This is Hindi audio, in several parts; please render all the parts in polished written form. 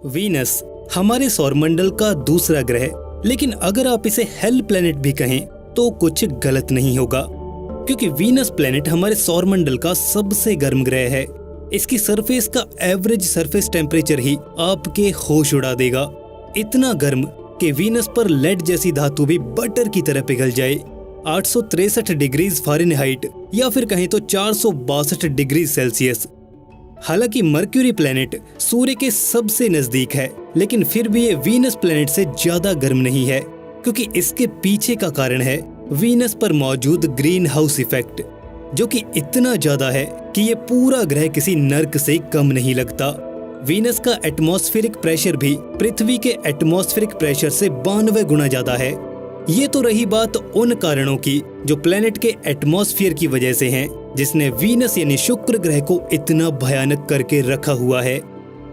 वीनस हमारे सौरमंडल का दूसरा ग्रह, लेकिन अगर आप इसे हेल प्लेनेट भी कहें तो कुछ गलत नहीं होगा, क्योंकि वीनस प्लेनेट हमारे सौरमंडल का सबसे गर्म ग्रह है। इसकी सरफेस का एवरेज सरफेस टेम्परेचर ही आपके होश उड़ा देगा। इतना गर्म कि वीनस पर लेड जैसी धातु भी बटर की तरह पिघल जाए। 863 डिग्रीज फ़ारेनहाइट या फिर कहें तो 462 डिग्री सेल्सियस। हालांकि मर्क्यूरी प्लेनेट सूर्य के सबसे नजदीक है, लेकिन फिर भी ये वीनस प्लेनेट से ज्यादा गर्म नहीं है, क्योंकि इसके पीछे का कारण है वीनस पर मौजूद ग्रीन हाउस इफेक्ट, जो कि इतना ज्यादा है कि ये पूरा ग्रह किसी नर्क से कम नहीं लगता। वीनस का एटमॉस्फेरिक प्रेशर भी पृथ्वी के एटमॉस्फेरिक प्रेशर से 92 गुना ज्यादा है। ये तो रही बात उन कारणों की जो प्लेनेट के एटमॉस्फेयर की वजह से हैं, जिसने वीनस यानी शुक्र ग्रह को इतना भयानक करके रखा हुआ है।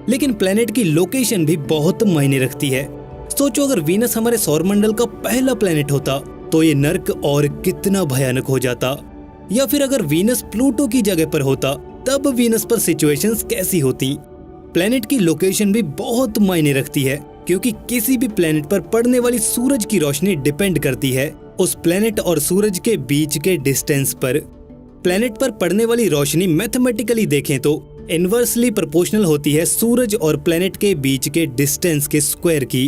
लेकिन प्लेनेट की लोकेशन भी बहुत मायने रखती है। सोचो, अगर वीनस हमारे सौरमंडल का पहला प्लेनेट होता तो ये नर्क और कितना भयानक हो जाता। या फिर अगर वीनस प्लूटो की जगह पर होता तब वीनस पर सिचुएशंस कैसी होती। प्लेनेट की लोकेशन भी बहुत मायने रखती है, क्योंकि किसी भी प्लेनेट पर पड़ने वाली सूरज की रोशनी डिपेंड करती है उस प्लेनेट और सूरज के बीच के डिस्टेंस पर। प्लेनेट पर पड़ने वाली रोशनी मैथमेटिकली देखें तो इनवर्सली प्रोपोर्शनल होती है सूरज और प्लेनेट के बीच के डिस्टेंस के स्क्वायर की।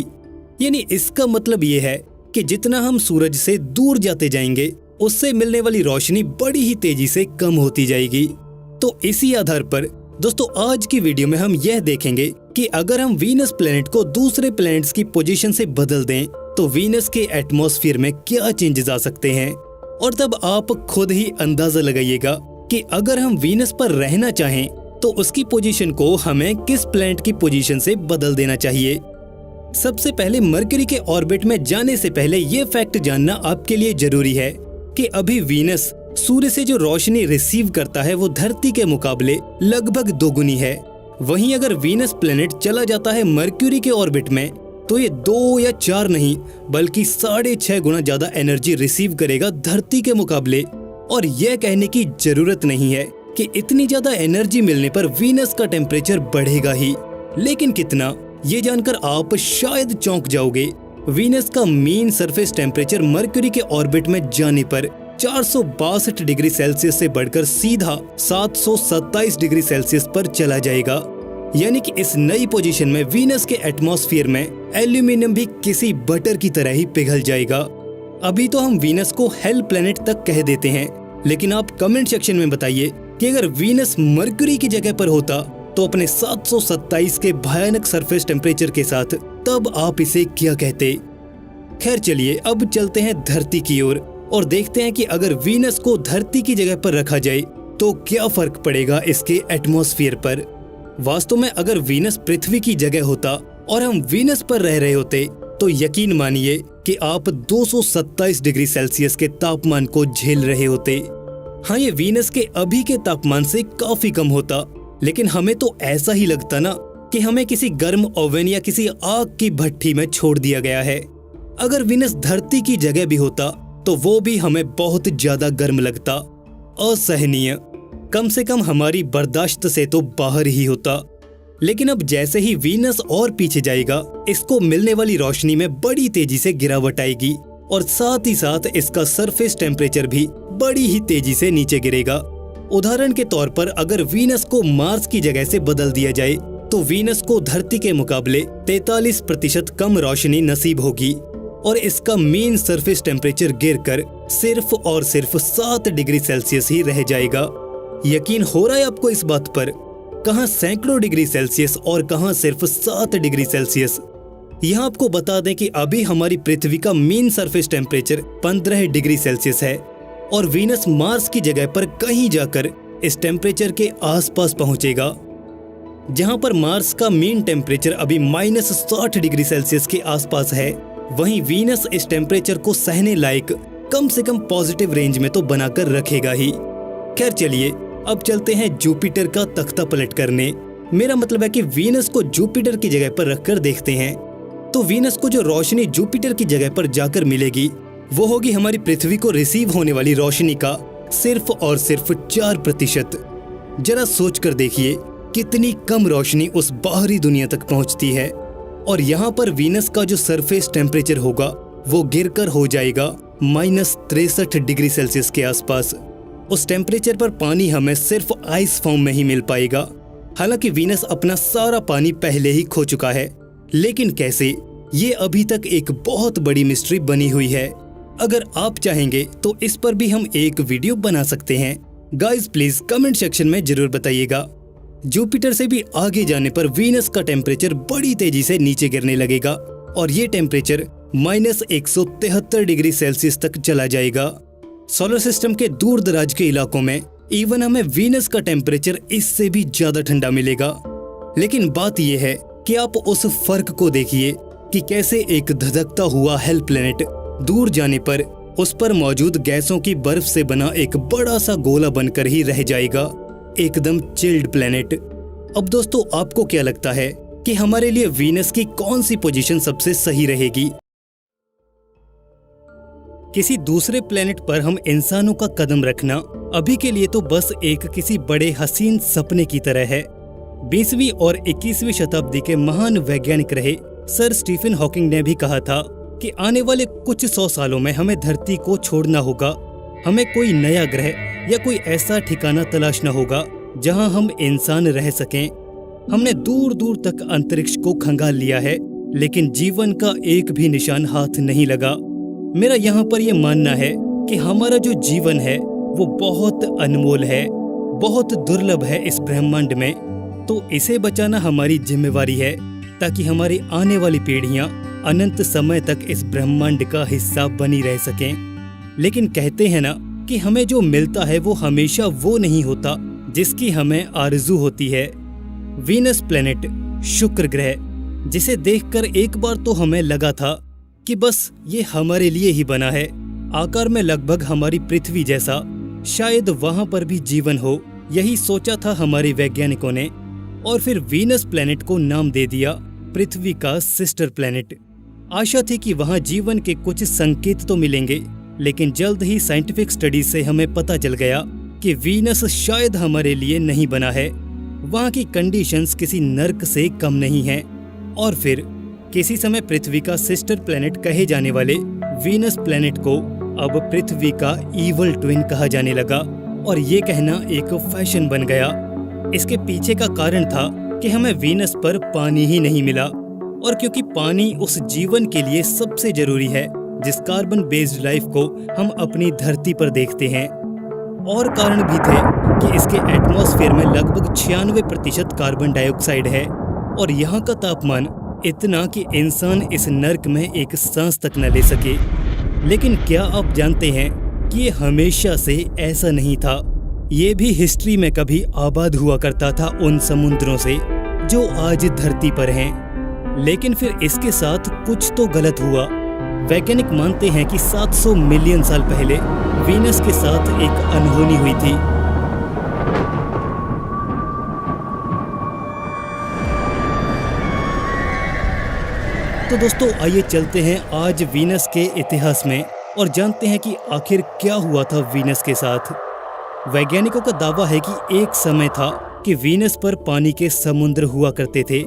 यानी इसका मतलब ये है कि जितना हम सूरज से दूर जाते जाएंगे, उससे मिलने वाली रोशनी बड़ी ही तेजी से कम होती जाएगी। तो इसी आधार पर दोस्तों आज की वीडियो में हम यह देखेंगे कि अगर हम वीनस प्लेनेट को दूसरे प्लेनेट्स की पोजीशन से बदल दें तो वीनस के एटमॉस्फेयर में क्या चेंजेस आ सकते हैं। और तब आप खुद ही अंदाजा लगाइएगा कि अगर हम वीनस पर रहना चाहें तो उसकी पोजीशन को हमें किस प्लेनेट की पोजीशन से बदल देना चाहिए। सबसे पहले मरकरी के ऑर्बिट में जाने से पहले ये फैक्ट जानना आपके लिए जरूरी है कि अभी वीनस सूर्य से जो रोशनी रिसीव करता है वो धरती के मुकाबले लगभग दोगुनी है। वहीं अगर वीनस प्लेनेट चला जाता है मर्क्यूरी के ऑर्बिट में तो ये 2 या 4 नहीं बल्कि 6.5 गुना ज्यादा एनर्जी रिसीव करेगा धरती के मुकाबले। और यह कहने की जरूरत नहीं है कि इतनी ज्यादा एनर्जी मिलने पर वीनस का टेम्परेचर बढ़ेगा ही, लेकिन कितना, ये जानकर आप शायद चौंक जाओगे। वीनस का मीन सरफेस टेम्परेचर मर्क्यूरी के ऑर्बिट में जाने पर 462 डिग्री सेल्सियस से बढ़कर सीधा 727 डिग्री सेल्सियस पर चला जाएगा। यानी कि इस नई पोजीशन में वीनस के एटमॉस्फेयर में एल्यूमिनियम भी किसी बटर की तरह ही पिघल जाएगा। अभी तो हम वीनस को हेल प्लेनेट तक कह देते हैं, लेकिन आप कमेंट सेक्शन में बताइए कि अगर वीनस मर्क्यूरी की जगह पर होता तो अपने 727 के भयानक सरफेस टेम्परेचर के साथ तब आप इसे क्या कहते। खैर चलिए अब चलते हैं धरती की ओर और देखते हैं कि अगर वीनस को धरती की जगह पर रखा जाए तो क्या फर्क पड़ेगा इसके एटमॉस्फेयर पर। वास्तव में अगर वीनस पृथ्वी की जगह होता और हम वीनस पर रह रहे होते तो यकीन मानिए कि आप 227 डिग्री सेल्सियस के तापमान को झेल रहे होते। हाँ, ये वीनस के अभी के तापमान से काफी कम होता, लेकिन हमें तो ऐसा ही लगता ना कि हमें किसी गर्म ओवन या किसी आग की भट्टी में छोड़ दिया गया है। अगर वीनस धरती की जगह भी होता तो वो भी हमें बहुत ज्यादा गर्म लगता, असहनीय, कम से कम हमारी बर्दाश्त से तो बाहर ही होता। लेकिन अब जैसे ही वीनस और पीछे जाएगा, इसको मिलने वाली रोशनी में बड़ी तेजी से गिरावट आएगी और साथ ही साथ इसका सरफेस टेम्परेचर भी बड़ी ही तेजी से नीचे गिरेगा। उदाहरण के तौर पर अगर वीनस को मार्स की जगह से बदल दिया जाए तो वीनस को धरती के मुकाबले 43% कम रोशनी नसीब होगी और इसका मीन सरफेस टेम्परेचर गिरकर सिर्फ और सिर्फ 7 डिग्री सेल्सियस ही रह जाएगा। यकीन हो रहा है आपको इस बात पर? कहां सैकड़ों डिग्री सेल्सियस और कहां सिर्फ 7 डिग्री सेल्सियस। यहाँ आपको बता दें कि अभी हमारी पृथ्वी का mean surface temperature 15 degree Celsius है और वीनस मार्स की जगह पर कहीं जाकर इस टेम्परेचर के आसपास पहुंचेगा। जहां पर मार्स का मीन टेम्परेचर अभी -60 डिग्री सेल्सियस के आसपास है, वहीं वीनस इस टेम्परेचर को सहने लायक कम से कम पॉजिटिव रेंज में तो बनाकर रखेगा ही। खैर चलिए अब चलते हैं जुपिटर का तख्ता पलट करने। मेरा मतलब है कि वीनस को जुपिटर की जगह पर रखकर देखते हैं। तो वीनस को जो रोशनी जुपिटर की जगह पर जाकर मिलेगी वो होगी हमारी पृथ्वी को रिसीव होने वाली रोशनी का सिर्फ और सिर्फ 4%। जरा सोच कर देखिए कितनी कम रोशनी उस बाहरी दुनिया तक पहुंचती है। और यहाँ पर वीनस का जो सरफेस टेम्परेचर होगा वो गिरकर हो जाएगा -63 डिग्री सेल्सियस के आसपास। उस टेम्परेचर पर पानी हमें सिर्फ आइस फॉर्म में ही मिल पाएगा। हालांकि वीनस अपना सारा पानी पहले ही खो चुका है, लेकिन कैसे, ये अभी तक एक बहुत बड़ी मिस्ट्री बनी हुई है। अगर आप चाहेंगे तो इस पर भी हम एक वीडियो बना सकते हैं। गाइस प्लीज कमेंट सेक्शन में जरूर बताइएगा। जुपिटर से भी आगे जाने पर वीनस का टेम्परेचर बड़ी तेजी से नीचे गिरने लगेगा और ये टेम्परेचर -173 डिग्री सेल्सियस तक चला जाएगा। सोलर सिस्टम के दूर दराज के इलाकों में इवन हमें वीनस का टेम्परेचर इससे भी ज्यादा ठंडा मिलेगा। लेकिन बात यह है कि आप उस फर्क को देखिए कि कैसे एक धधकता हुआ हेल प्लेनेट दूर जाने पर उस पर मौजूद गैसों की बर्फ से बना एक बड़ा सा गोला बनकर ही रह जाएगा, एकदम चिल्ड प्लेनेट। अब दोस्तों, आपको क्या लगता है कि हमारे लिए वीनस की कौन सी पोजीशन सबसे सही रहेगी? किसी दूसरे प्लेनेट पर हम इंसानों का कदम रखना अभी के लिए तो बस एक किसी बड़े हसीन सपने की तरह है। 20वीं और 21वीं शताब्दी के महान वैज्ञानिक रहे सर स्टीफन हॉकिंग ने भी कहा था कि आने वाले कुछ 100 सालों में हमें धरती को छोड़ना होगा। हमें कोई नया ग्रह या कोई ऐसा ठिकाना तलाशना होगा जहां हम इंसान रह सकें। हमने दूर दूर तक अंतरिक्ष को खंगाल लिया है, लेकिन जीवन का एक भी निशान हाथ नहीं लगा। मेरा यहाँ पर यह मानना है कि हमारा जो जीवन है वो बहुत अनमोल है, बहुत दुर्लभ है इस ब्रह्मांड में। तो इसे बचाना हमारी जिम्मेवारी है ताकि हमारी आने वाली पीढ़ियां अनंत समय तक इस ब्रह्मांड का हिस्सा बनी रह सकें। लेकिन कहते हैं ना कि हमें जो मिलता है वो हमेशा वो नहीं होता जिसकी हमें आरज़ू होती है। वीनस प्लेनेट, शुक्र ग्रह, जिसे देखकर एक बार तो हमें लगा था कि बस ये हमारे लिए ही बना है, आकार में लगभग हमारी पृथ्वी जैसा, शायद वहां पर भी जीवन हो, यही सोचा था हमारे वैज्ञानिकों ने। और फिर वीनस प्लेनेट को नाम दे दिया पृथ्वी का सिस्टर प्लेनेट। आशा थी कि वहां जीवन के कुछ संकेत तो मिलेंगे, लेकिन जल्द ही साइंटिफिक स्टडीज से हमें पता चल गया कि वीनस शायद हमारे लिए नहीं बना है। वहां की कंडीशंस किसी नर्क से कम नहीं हैं। और फिर किसी समय पृथ्वी का सिस्टर प्लेनेट कहे जाने वाले वीनस प्लेनेट को अब पृथ्वी का ईवल ट्विन कहा जाने लगा और ये कहना एक फैशन बन गया। इसके पीछे का कारण था कि हमें वीनस पर पानी ही नहीं मिला, और क्योंकि पानी उस जीवन के लिए सबसे जरूरी है जिस कार्बन बेस्ड लाइफ को हम अपनी धरती पर देखते हैं। और कारण भी थे कि इसके एटमॉस्फेयर में लगभग 96% कार्बन डाइऑक्साइड है और यहाँ का तापमान इतना कि इंसान इस नर्क में एक सांस तक न ले सके। लेकिन क्या आप जानते हैं कि ये हमेशा से ऐसा नहीं था। ये भी हिस्ट्री में कभी आबाद हुआ करता था उन समुद्रों से जो आज धरती पर हैं। लेकिन फिर इसके साथ कुछ तो गलत हुआ। वैज्ञानिक मानते हैं कि 700 मिलियन साल पहले वीनस के साथ एक अनहोनी हुई थी। तो दोस्तों, आइए चलते हैं आज वीनस के इतिहास में और जानते हैं कि आखिर क्या हुआ था वीनस के साथ। वैज्ञानिकों का दावा है कि एक समय था कि वीनस पर पानी के समुद्र हुआ करते थे।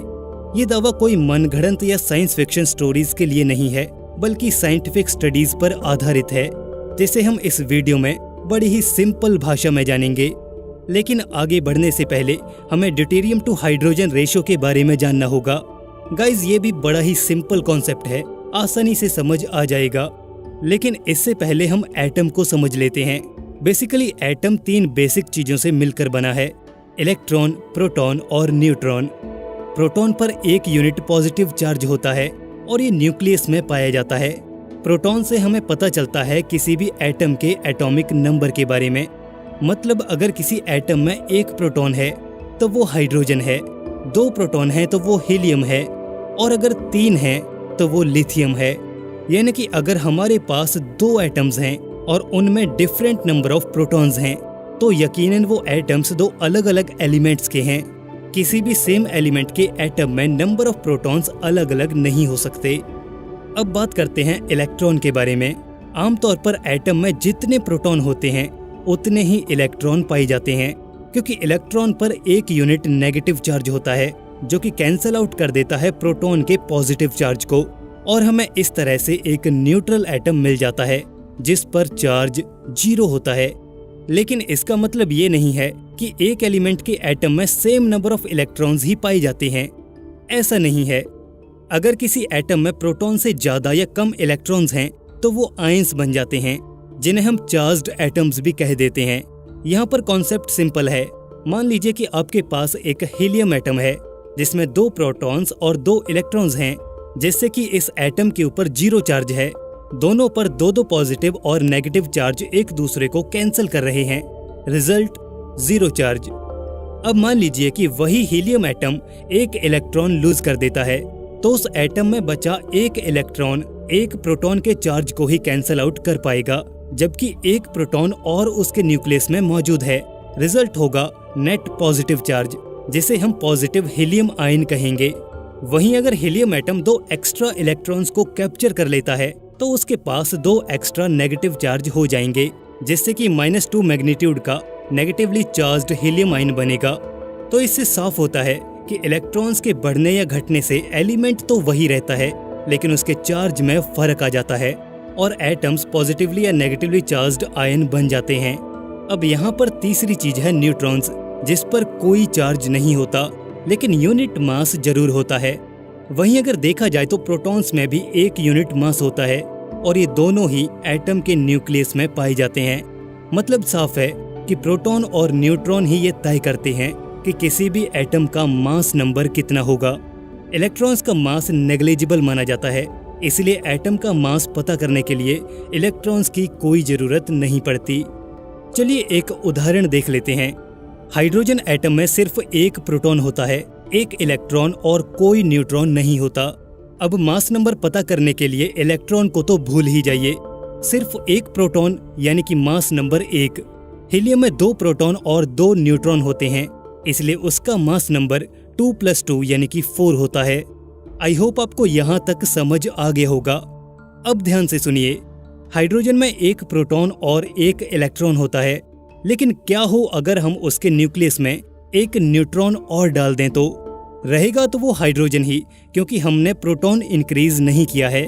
ये दावा कोई मनगढ़ंत या साइंस फिक्शन स्टोरीज के लिए नहीं है, बल्कि साइंटिफिक स्टडीज पर आधारित है, जिसे हम इस वीडियो में बड़ी ही सिंपल भाषा में जानेंगे। लेकिन आगे बढ़ने से पहले हमें ड्यूटेरियम टू हाइड्रोजन रेशो के बारे में जानना होगा। गाइज, ये भी बड़ा ही सिंपल कॉन्सेप्ट है, आसानी से समझ आ जाएगा। लेकिन इससे पहले हम एटम को समझ लेते हैं। बेसिकली एटम 3 बेसिक चीजों से मिलकर बना है, इलेक्ट्रॉन, प्रोटॉन और न्यूट्रॉन। प्रोटॉन पर 1 यूनिट पॉजिटिव चार्ज होता है और ये न्यूक्लियस में पाया जाता है। प्रोटॉन से हमें पता चलता है किसी भी एटम के एटॉमिक नंबर के बारे में। मतलब अगर किसी एटम में 1 प्रोटॉन है तो वो हाइड्रोजन है, 2 प्रोटॉन है तो वो हीलियम है, और अगर 3 है तो वो लिथियम है। यानी कि अगर हमारे पास 2 एटम्स हैं और उनमें डिफरेंट नंबर ऑफ प्रोटॉन्स हैं तो यकीनन वो एटम्स 2 अलग अलग एलिमेंट्स के हैं। किसी भी सेम एलिमेंट के एटम में नंबर ऑफ प्रोटॉन्स अलग अलग नहीं हो सकते। अब बात करते हैं इलेक्ट्रॉन के बारे में। आमतौर पर एटम में जितने प्रोटॉन होते हैं उतने ही इलेक्ट्रॉन पाए जाते हैं। क्योंकि इलेक्ट्रॉन पर 1 यूनिट नेगेटिव चार्ज होता है जो कि कैंसल आउट कर देता है प्रोटॉन के पॉजिटिव चार्ज को, और हमें इस तरह से एक न्यूट्रल एटम मिल जाता है जिस पर चार्ज 0 होता है। लेकिन इसका मतलब ये नहीं है कि एक एलिमेंट के एटम में सेम नंबर ऑफ इलेक्ट्रॉन्स ही पाए जाते हैं। ऐसा नहीं है। अगर किसी एटम में प्रोटॉन से ज्यादा या कम इलेक्ट्रॉन्स हैं तो वो आयंस बन जाते हैं जिन्हें हम चार्ज्ड एटम्स भी कह देते हैं। यहाँ पर कॉन्सेप्ट सिंपल है। मान लीजिए कि आपके पास एक हीलियम एटम है जिसमें 2 प्रोटॉन्स और 2 इलेक्ट्रॉन्स हैं, जिससे कि इस एटम के ऊपर 0 चार्ज है। दोनों पर 2 पॉजिटिव और नेगेटिव चार्ज एक दूसरे को कैंसिल कर रहे हैं। Result 0 charge. अब मान लीजिए कि वही हीलियम एटम 1 इलेक्ट्रॉन लूज कर देता है, तो उस एटम में बचा 1 इलेक्ट्रॉन 1 प्रोटॉन के चार्ज को ही कैंसिल आउट कर पाएगा, जबकि 1 प्रोटॉन और उसके न्यूक्लियस में मौजूद है। रिजल्ट होगा नेट पॉजिटिव चार्ज, जिसे हम पॉजिटिव हीलियम आयन कहेंगे। वहीं अगर हीलियम एटम 2 एक्स्ट्रा इलेक्ट्रॉन्स को कैप्चर कर लेता है तो उसके पास 2 एक्स्ट्रा नेगेटिव चार्ज हो जाएंगे, जिससे कि -2 मैग्नीट्यूड का नेगेटिवली चार्ज्ड हीलियम आयन बनेगा। तो इससे साफ होता है कि इलेक्ट्रॉन्स के बढ़ने या घटने से एलिमेंट तो वही रहता है, लेकिन उसके चार्ज में फर्क आ जाता है और एटम्स पॉजिटिवली या नेगेटिवली चार्ज्ड आयन बन जाते हैं। अब यहाँ पर तीसरी चीज है न्यूट्रॉन्स, जिस पर कोई चार्ज नहीं होता लेकिन यूनिट मास जरूर होता है। वहीं अगर देखा जाए तो प्रोटॉन्स में भी 1 यूनिट मास होता है और ये दोनों ही एटम के न्यूक्लियस में पाए जाते हैं। मतलब साफ है कि प्रोटॉन और न्यूट्रॉन ही ये तय करते हैं कि किसी भी एटम का मास नंबर कितना होगा। इलेक्ट्रॉन्स का मास नेग्लिजिबल माना जाता है, इसलिए एटम का मास पता करने के लिए इलेक्ट्रॉन्स की कोई जरूरत नहीं पड़ती। चलिए एक उदाहरण देख लेते हैं। हाइड्रोजन एटम में सिर्फ 1 प्रोटॉन होता है, 1 इलेक्ट्रॉन और कोई न्यूट्रॉन नहीं होता। अब मास नंबर पता करने के लिए इलेक्ट्रॉन को तो भूल ही जाइए, सिर्फ 1 प्रोटॉन यानी कि मास नंबर 1। हीलियम में 2 प्रोटॉन और 2 न्यूट्रॉन होते हैं, इसलिए उसका मास नंबर 2 + 2 यानी कि 4 होता है। आई होप आपको यहाँ तक समझ आ गया होगा। अब ध्यान से सुनिए। हाइड्रोजन में 1 प्रोटॉन और 1 इलेक्ट्रॉन होता है, लेकिन क्या हो अगर हम उसके न्यूक्लियस में 1 न्यूट्रॉन और डाल दें? तो रहेगा तो वो हाइड्रोजन ही, क्योंकि हमने प्रोटॉन इंक्रीज नहीं किया है।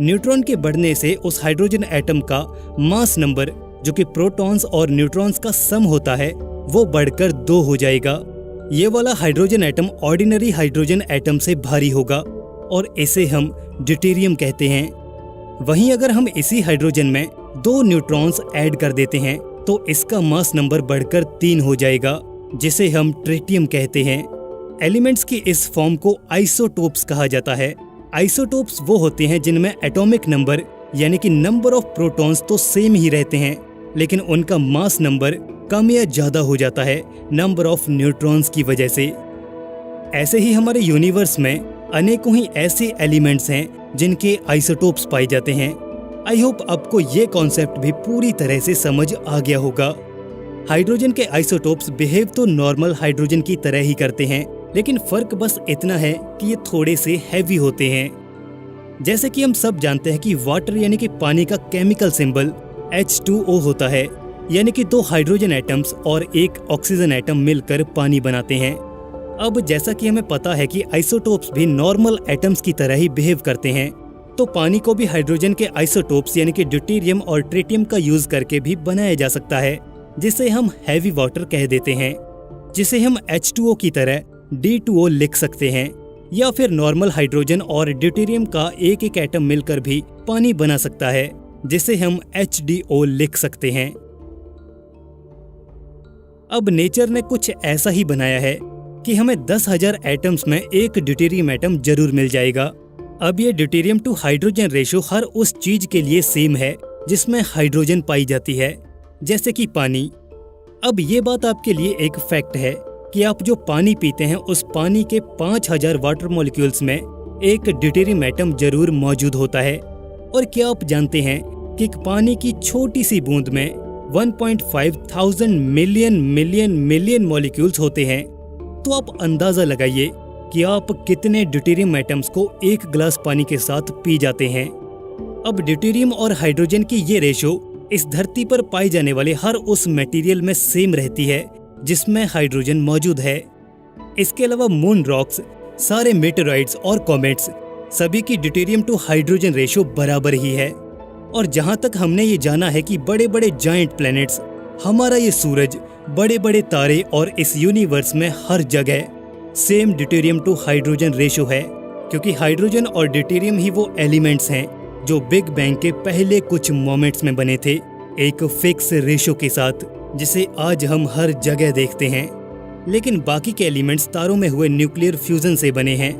न्यूट्रॉन के बढ़ने से उस हाइड्रोजन एटम का मास नंबर, जो कि प्रोटॉन्स और न्यूट्रॉन्स का सम होता है, वो बढ़कर 2 हो जाएगा। ये वाला hydrogen atom ordinary hydrogen atom से भारी होगा और इसे हम ड्यूटेरियम कहते हैं। वहीं अगर हम इसी हाइड्रोजन में 2 न्यूट्रॉन्स ऐड कर देते हैं तो इसका मास नंबर बढ़कर 3 हो जाएगा, जिसे हम ट्रिटियम कहते हैं। एलिमेंट्स की इस फॉर्म को आइसोटोप्स कहा जाता है। आइसोटोप्स वो होते हैं जिनमें एटॉमिक नंबर यानी कि नंबर ऑफ प्रोटॉन्स तो सेम ही रहते हैं, लेकिन उनका मास नंबर कम या ज्यादा हो जाता है नंबर ऑफ न्यूट्रॉन्स की वजह से। ऐसे ही हमारे यूनिवर्स में अनेकों ही ऐसे एलिमेंट्स हैं जिनके आइसोटोप्स पाए जाते हैं। आई होप आपको ये कॉन्सेप्ट भी पूरी तरह से समझ आ गया होगा। हाइड्रोजन के आइसोटोप्स बिहेव तो नॉर्मल हाइड्रोजन की तरह ही करते हैं, लेकिन फर्क बस इतना है कि ये थोड़े से हैवी होते हैं। जैसे कि हम सब जानते हैं कि वाटर यानी कि पानी का केमिकल सिंबल H2O होता है, यानी कि 2 हाइड्रोजन एटम्स और 1 ऑक्सीजन एटम मिलकर पानी बनाते हैं। अब जैसा कि हमें पता है कि आइसोटोप्स भी नॉर्मल एटम्स की तरह ही बिहेव करते हैं, तो पानी को भी हाइड्रोजन के आइसोटोप्स यानी कि ड्यूटेरियम और ट्रिटियम का यूज करके भी बनाया जा सकता है, जिसे हम हैवी वाटर कह देते हैं, जिसे हम H2O की तरह D2O लिख सकते हैं, या फिर नॉर्मल हाइड्रोजन और ड्यूटेरियम का एक एक एटम मिलकर भी पानी बना सकता है, जिसे हम HDO लिख सकते हैं। अब नेचर ने कुछ ऐसा ही बनाया है कि हमें 10,000 एटम्स में एक ड्यूटेरियम एटम जरूर मिल जाएगा। अब ये ड्यूटेरियम टू हाइड्रोजन रेशो हर उस चीज के लिए सेम है जिसमें हाइड्रोजन पाई जाती है, जैसे कि पानी। अब ये बात आपके लिए एक फैक्ट है कि आप जो पानी पीते हैं उस पानी के 5000 वाटर मॉलिक्यूल्स में एक ड्यूटेरियम एटम जरूर मौजूद होता है। और क्या आप जानते हैं कि एक पानी की छोटी सी बूंद में 1.5 मिलियन मिलियन मिलियन मॉलिक्यूल्स होते हैं। तो आप अंदाजा लगाइए कि आप कितने ड्यूटेरियम एटम्स को एक गिलास पानी के साथ पी जाते हैं। अब ड्यूटेरियम और हाइड्रोजन की ये रेशो इस धरती पर पाए जाने वाले हर उस मटेरियल में सेम रहती है जिसमें हाइड्रोजन मौजूद है। इसके अलावा मून रॉक्स, सारे मेटेरॉइड्स और कॉमेट्स सभी की ड्यूटेरियम टू हाइड्रोजन रेशो बराबर ही है। और जहां तक हमने ये जाना है कि बड़े बड़े जायंट प्लैनेट्स, हमारा ये सूरज, बड़े बड़े तारे और इस यूनिवर्स में हर जगह same deuterium to hydrogen ratio है, क्योंकि हाइड्रोजन और ड्यूटेरियम ही वो एलिमेंट्स हैं जो बिग बैंग के पहले कुछ मोमेंट्स में बने थे, एक फिक्स रेशो के साथ, जिसे आज हम हर जगह देखते हैं। लेकिन बाकी के एलिमेंट्स तारों में हुए न्यूक्लियर फ्यूजन से बने हैं,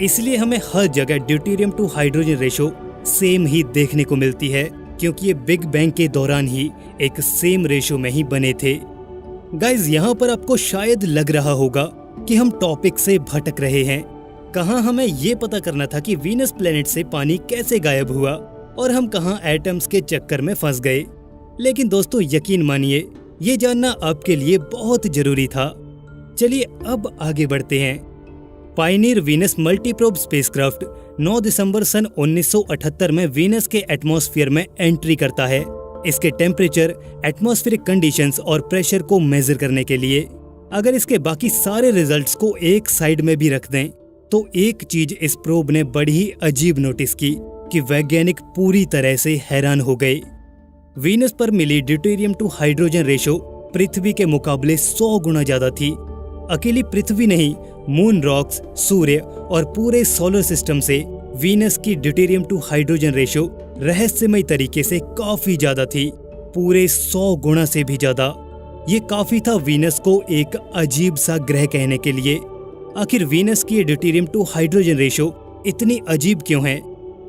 इसलिए हमें हर जगह deuterium to hydrogen ratio same ही देखने को मिलती है, क्योंकि ये बिग बैंग के दौरान ही एक सेम रेशो में ही बने थे। गाइज, यहाँ पर आपको शायद लग रहा होगा कि हम टॉपिक से भटक रहे हैं। कहाँ हमें ये पता करना था कि वीनस प्लेनेट से पानी कैसे गायब हुआ और हम कहाँ एटम्स के चक्कर में फंस गए। लेकिन दोस्तों, यकीन मानिए, ये जानना आपके लिए बहुत जरूरी था। चलिए अब आगे बढ़ते हैं। पायनियर वीनस मल्टीप्रोब स्पेसक्राफ्ट 9 दिसंबर सन 1978 में वीनस के एटमॉस्फेयर में एंट्री करता है, इसके टेम्परेचर, एटमॉस्फेरिक कंडीशंस और प्रेशर को मेजर करने के लिए। अगर इसके बाकी सारे रिजल्ट्स को एक साइड में भी रख दें, तो एक चीज इस प्रोब ने बड़ी ही अजीब नोटिस की कि वैज्ञानिक पूरी तरह से हैरान हो गए। वीनस पर मिली ड्यूटेरियम टू हाइड्रोजन रेशो पृथ्वी के मुकाबले 100 गुना ज्यादा थी। अकेली पृथ्वी नहीं, मून रॉक्स, सूर्य और पूरे सोलर सिस्टम से वीनस की ड्यूटेरियम टू हाइड्रोजन रेशो रहस्यमय तरीके से काफी ज्यादा थी, पूरे 100 गुना से भी ज्यादा। ये काफी था वीनस को एक अजीब सा ग्रह कहने के लिए। आखिर वीनस की ड्यूटेरियम टू हाइड्रोजन रेशो इतनी अजीब क्यों है?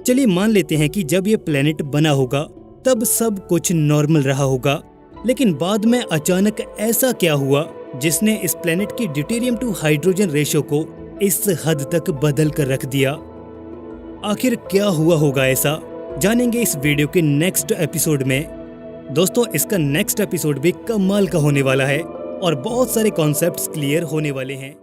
चलिए मान लेते हैं कि जब ये प्लेनेट बना होगा तब सब कुछ नॉर्मल रहा होगा, लेकिन बाद में अचानक ऐसा क्या हुआ जिसने इस प्लेनेट की ड्यूटेरियम टू हाइड्रोजन रेशो को इस हद तक बदल कर रख दिया? आखिर क्या हुआ होगा ऐसा, जानेंगे इस वीडियो के नेक्स्ट एपिसोड में। दोस्तों, इसका नेक्स्ट एपिसोड भी कमाल का होने वाला है और बहुत सारे कॉन्सेप्ट्स क्लियर होने वाले हैं।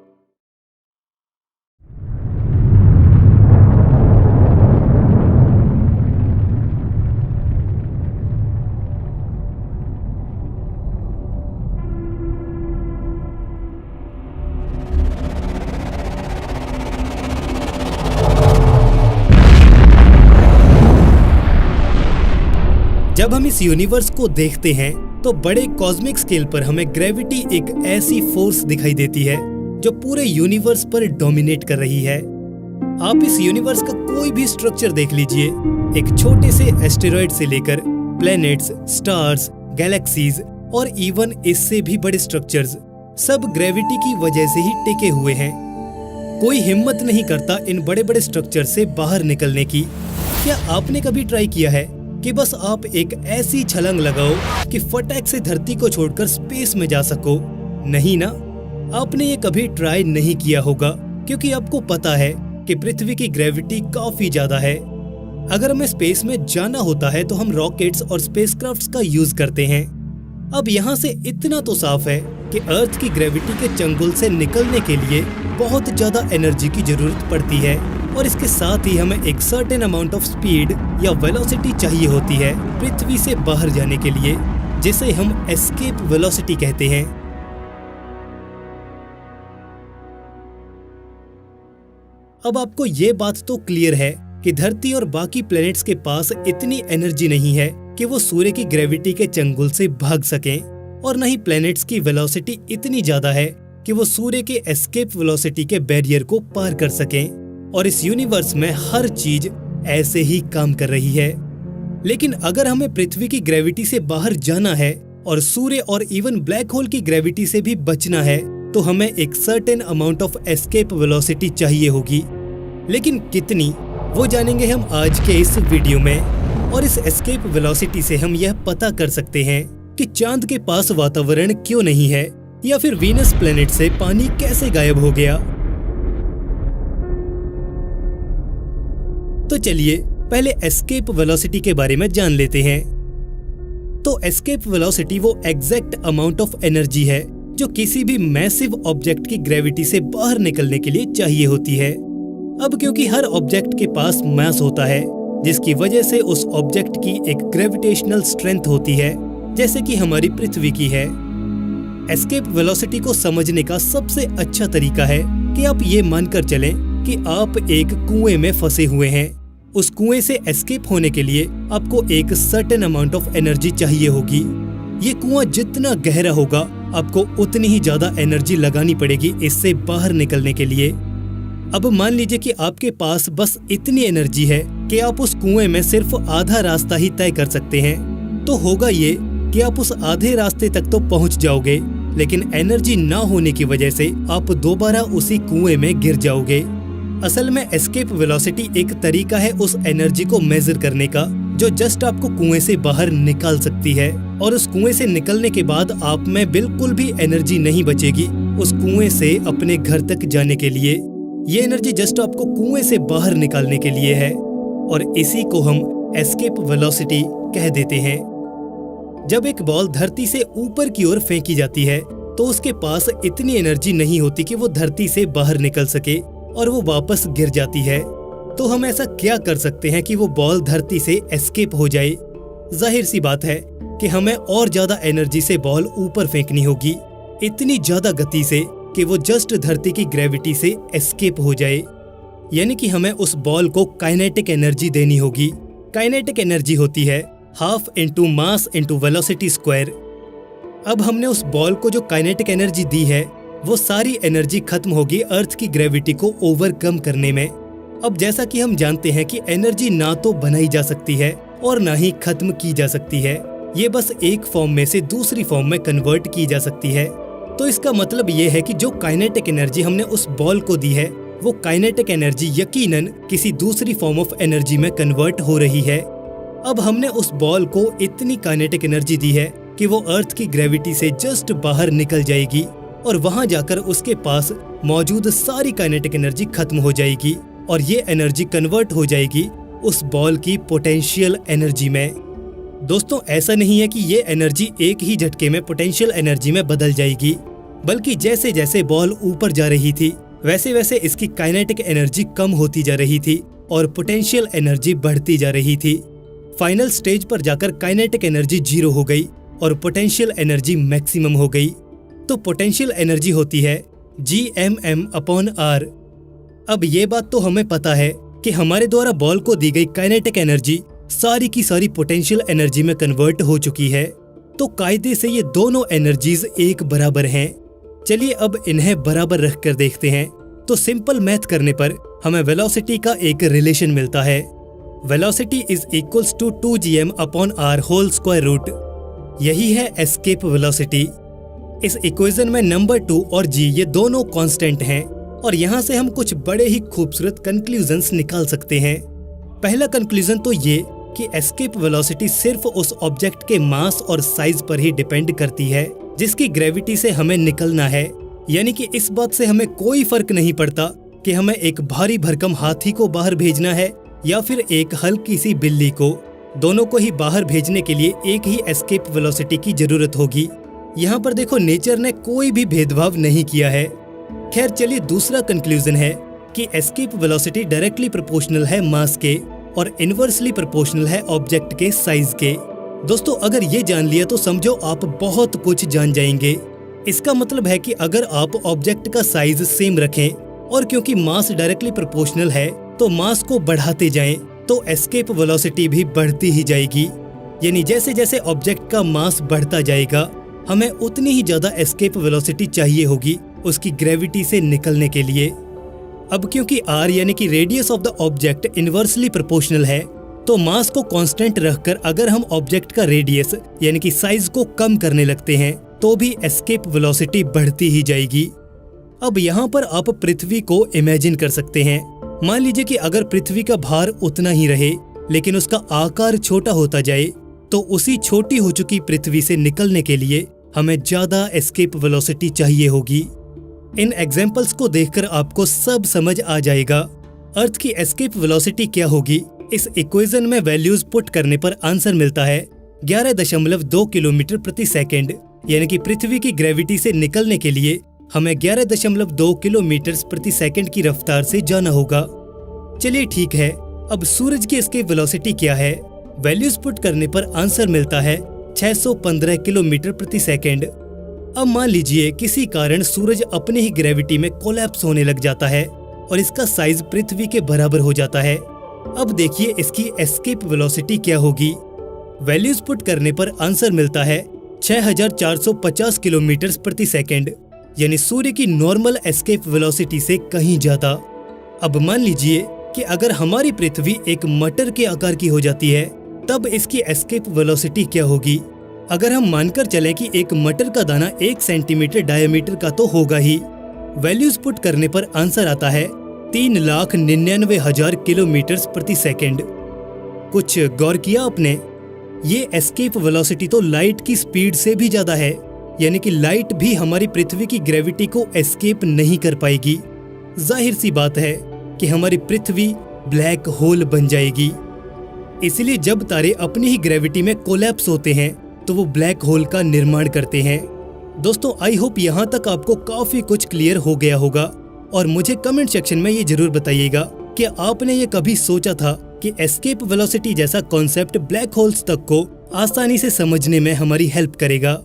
जब हम इस यूनिवर्स को देखते हैं तो बड़े कॉस्मिक स्केल पर हमें ग्रेविटी एक ऐसी फोर्स दिखाई देती है जो पूरे यूनिवर्स पर डोमिनेट कर रही है। आप इस यूनिवर्स का कोई भी स्ट्रक्चर देख लीजिए, एक छोटे से एस्टेरॉइड से लेकर प्लैनेट्स, स्टार्स, गैलेक्सीज और इवन इससे भी बड़े स्ट्रक्चर्स, सब ग्रेविटी की वजह से ही टिके हुए हैं। कोई हिम्मत नहीं करता इन बड़े बड़े स्ट्रक्चर से बाहर निकलने की। क्या आपने कभी ट्राई किया है कि बस आप एक ऐसी छलांग लगाओ कि फटाक से धरती को छोड़कर स्पेस में जा सको? नहीं ना, आपने ये कभी ट्राई नहीं किया होगा, क्योंकि आपको पता है कि पृथ्वी की ग्रेविटी काफी ज्यादा है। अगर हमें स्पेस में जाना होता है तो हम रॉकेट्स और स्पेसक्राफ्ट्स का यूज करते हैं। अब यहाँ से इतना तो साफ है कि अर्थ की ग्रेविटी के चंगुल से निकलने के लिए बहुत ज्यादा एनर्जी की जरूरत पड़ती है, और इसके साथ ही हमें एक सर्टेन अमाउंट ऑफ स्पीड या वेलोसिटी चाहिए होती है पृथ्वी से बाहर जाने के लिए, जिसे हम एस्केप वेलोसिटी कहते हैं। अब आपको ये बात तो क्लियर है कि धरती और बाकी प्लैनेट्स के पास इतनी एनर्जी नहीं है कि वो सूर्य की ग्रेविटी के चंगुल से भाग सकें, और न ही प्लैनेट्स की वेलोसिटी इतनी ज्यादा है कि वो सूर्य के एस्केप वेलोसिटी के बैरियर को पार कर सकें। और इस यूनिवर्स में हर चीज ऐसे ही काम कर रही है। लेकिन अगर हमें पृथ्वी की ग्रेविटी से बाहर जाना है और सूर्य और इवन ब्लैक होल की ग्रेविटी से भी बचना है, तो हमें एक certain amount of escape velocity चाहिए होगी। लेकिन कितनी, वो जानेंगे हम आज के इस वीडियो में। और इस एस्केप वेलोसिटी से हम यह पता कर सकते हैं कि चांद के पास वातावरण क्यों नहीं है, या फिर वीनस प्लेनेट से पानी कैसे गायब हो गया। तो चलिए पहले एस्केप वेलोसिटी के बारे में जान लेते हैं। तो एस्केप वेलोसिटी वो एग्जैक्ट अमाउंट ऑफ एनर्जी है जो किसी भी मैसिव ऑब्जेक्ट की ग्रेविटी से बाहर निकलने के लिए चाहिए होती है। अब क्योंकि हर ऑब्जेक्ट के पास मास होता है, जिसकी वजह से उस ऑब्जेक्ट की एक ग्रेविटेशनल स्ट्रेंथ होती है, जैसे कि हमारी पृथ्वी की है। एस्केप वेलोसिटी को समझने का सबसे अच्छा तरीका है कि आप ये मानकर चलें कि आप एक कुएं में फंसे हुए हैं। उस कुएं से एस्केप होने के लिए आपको एक सर्टेन अमाउंट ऑफ एनर्जी चाहिए होगी। ये कुआं जितना गहरा होगा आपको उतनी ही ज्यादा एनर्जी लगानी पड़ेगी इससे बाहर निकलने के लिए। अब मान लीजिए कि आपके पास बस इतनी एनर्जी है कि आप उस कुएं में सिर्फ आधा रास्ता ही तय कर सकते हैं। तो होगा ये कि आप उस आधे रास्ते तक तो पहुंच जाओगे, लेकिन एनर्जी ना होने की वजह से आप दोबारा उसी कुएं में गिर जाओगे। असल में एस्केप वेलोसिटी एक तरीका है उस एनर्जी को मेजर करने का जो जस्ट आपको कुएं से बाहर निकाल सकती है, और उस कुएं से निकलने के बाद आप में बिल्कुल भी एनर्जी नहीं बचेगी उस कुएं से अपने घर तक जाने के लिए। ये एनर्जी जस्ट आपको कुएं से बाहर निकालने के लिए है, और इसी को हम एस्केप वेलोसिटी कह देते हैं। जब एक बॉल धरती से ऊपर की ओर फेंकी जाती है तो उसके पास इतनी एनर्जी नहीं होती कि वो धरती से बाहर निकल सके और वो वापस गिर जाती है। तो हम ऐसा क्या कर सकते हैं कि वो बॉल धरती से एस्केप हो जाए? जाहिर सी बात है कि हमें और ज्यादा एनर्जी से बॉल ऊपर फेंकनी होगी, इतनी ज्यादा गति से कि वो जस्ट धरती की ग्रेविटी से एस्केप हो जाए। यानी कि हमें उस बॉल को काइनेटिक एनर्जी देनी होगी। काइनेटिक एनर्जी होती है half into mass into velocity square. अब हमने उस बॉल को जो काइनेटिक एनर्जी दी है वो सारी एनर्जी खत्म होगी अर्थ की ग्रेविटी को ओवरकम करने में। अब जैसा कि हम जानते हैं कि एनर्जी ना तो बनाई जा सकती है और ना ही खत्म की जा सकती है, ये बस एक फॉर्म में से दूसरी फॉर्म में कन्वर्ट की जा सकती है। तो इसका मतलब ये है कि जो काइनेटिक एनर्जी हमने उस बॉल को दी है वो काइनेटिक एनर्जी यकीनन किसी दूसरी फॉर्म ऑफ एनर्जी में कन्वर्ट हो रही है। अब हमने उस बॉल को इतनी काइनेटिक एनर्जी दी है कि वो अर्थ की ग्रेविटी से जस्ट बाहर निकल जाएगी और वहां जाकर उसके पास मौजूद सारी काइनेटिक एनर्जी खत्म हो जाएगी, और ये एनर्जी कन्वर्ट हो जाएगी उस बॉल की पोटेंशियल एनर्जी में। दोस्तों, ऐसा नहीं है कि ये एनर्जी एक ही झटके में पोटेंशियल एनर्जी में बदल जाएगी, बल्कि जैसे जैसे बॉल ऊपर जा रही थी वैसे वैसे इसकी काइनेटिक एनर्जी कम होती जा रही थी और पोटेंशियल एनर्जी बढ़ती जा रही थी। फाइनल स्टेज पर जाकर काइनेटिक एनर्जी 0 हो गई और पोटेंशियल एनर्जी मैक्सिमम हो गई। तो पोटेंशियल एनर्जी होती है Gmm/r। अब ये बात तो हमें पता है कि हमारे द्वारा बॉल को दी गई काइनेटिक एनर्जी सारी की सारी पोटेंशियल एनर्जी में कन्वर्ट हो चुकी है। तो कायदे से ये दोनों एनर्जीज एक बराबर हैं। चलिए अब इन्हें बराबर रख कर देखते हैं। तो सिंपल मैथ करने पर हमें वेलोसिटी का एक रिलेशन मिलता है। Velocity is equals to 2gm/r whole square root. यही है एस्केप वेलोसिटी। इस इक्वेशन में नंबर 2 और g ये दोनों कांस्टेंट हैं, और यहाँ से हम कुछ बड़े ही खूबसूरत कंक्लूजन्स निकाल सकते हैं। पहला कंक्लूजन तो ये कि एस्केप वेलोसिटी सिर्फ उस ऑब्जेक्ट के मास और साइज पर ही डिपेंड करती है जिसकी ग्रेविटी से हमें निकलना है। यानी कि इस बात से हमें कोई फर्क नहीं पड़ता कि हमें एक भारी भरकम हाथी को बाहर भेजना है या फिर एक हल्की सी बिल्ली को। दोनों को ही बाहर भेजने के लिए एक ही एस्केप वेलोसिटी की जरूरत होगी। यहाँ पर देखो, नेचर ने कोई भी भेदभाव नहीं किया है। खैर चलिए, दूसरा कंक्लूजन है कि एस्केप वेलोसिटी डायरेक्टली प्रोपोर्शनल है मास के और इनवर्सली प्रोपोर्शनल है ऑब्जेक्ट के साइज के। दोस्तों, अगर ये जान लिया तो समझो आप बहुत कुछ जान जाएंगे। इसका मतलब है कि अगर आप ऑब्जेक्ट का साइज सेम रखें और क्योंकि मास डायरेक्टली प्रोपोर्शनल है तो मास को बढ़ाते जाएं तो एस्केप वेलोसिटी भी बढ़ती ही जाएगी। यानी जैसे जैसे ऑब्जेक्ट का मास बढ़ता जाएगा हमें उतनी ही ज्यादा एस्केप वेलोसिटी चाहिए होगी उसकी ग्रेविटी से निकलने के लिए। अब क्योंकि r यानी कि radius of the object inversely proportional है तो मास को कांस्टेंट रखकर अगर हम ऑब्जेक्ट का रेडियस यानी कि साइज को कम करने लगते हैं तो भी एस्केप वेलोसिटी बढ़ती ही जाएगी। अब यहाँ पर आप पृथ्वी को इमेजिन कर सकते हैं। मान लीजिए कि अगर पृथ्वी का भार उतना ही रहे लेकिन उसका आकार छोटा होता जाए तो उसी छोटी हो चुकी पृथ्वी से निकलने के लिए हमें ज्यादा एस्केप वेलोसिटी चाहिए होगी। इन एग्जाम्पल्स को देखकर आपको सब समझ आ जाएगा। अर्थ की एस्केप वेलोसिटी क्या होगी, इस इक्वेशन में वैल्यूज पुट करने पर आंसर मिलता है 11.2 किलोमीटर प्रति सेकेंड। यानी कि पृथ्वी की ग्रेविटी से निकलने के लिए हमें 11.2 किलोमीटर प्रति सेकेंड की रफ्तार से जाना होगा। चलिए ठीक है, अब सूरज की एस्केप वेलोसिटी क्या है? वैल्यूज पुट करने पर आंसर मिलता है 615 किलोमीटर प्रति सेकेंड। अब मान लीजिए किसी कारण सूरज अपने ही ग्रेविटी में कोलैप्स होने लग जाता है और इसका साइज पृथ्वी के बराबर हो जाता है। अब देखिए इसकी एस्केप वेलोसिटी क्या होगी। वैल्यूज पुट करने पर आंसर मिलता है 6450 किलोमीटर प्रति सेकेंड, यानी सूर्य की नॉर्मल एस्केप वेलोसिटी से कहीं ज्यादा। अब मान लीजिए कि अगर हमारी पृथ्वी एक मटर के आकार की हो जाती है, तब इसकी एस्केप वेलोसिटी क्या होगी। अगर हम मानकर चलें कि एक मटर का दाना 1 सेंटीमीटर डायमीटर का तो होगा ही। वैल्यूज पुट करने पर आंसर आता है 3,99,000 किलोमीटर प्रति सेकेंड। कुछ गौर किया आपने? ये एस्केप वेलोसिटी तो लाइट की स्पीड से भी ज्यादा है, यानी कि लाइट भी हमारी पृथ्वी की ग्रेविटी को एस्केप नहीं कर पाएगी। जाहिर सी बात है कि हमारी पृथ्वी ब्लैक होल बन जाएगी। इसलिए जब तारे अपनी ही ग्रेविटी में कोलैप्स होते हैं तो वो ब्लैक होल का निर्माण करते हैं। दोस्तों, आई होप यहाँ तक आपको काफी कुछ क्लियर हो गया होगा और मुझे कमेंट सेक्शन में ये जरूर बताइएगा कि आपने ये कभी सोचा था कि एस्केप वेलोसिटी जैसा कॉन्सेप्ट ब्लैक होल्स तक को आसानी से समझने में हमारी हेल्प करेगा।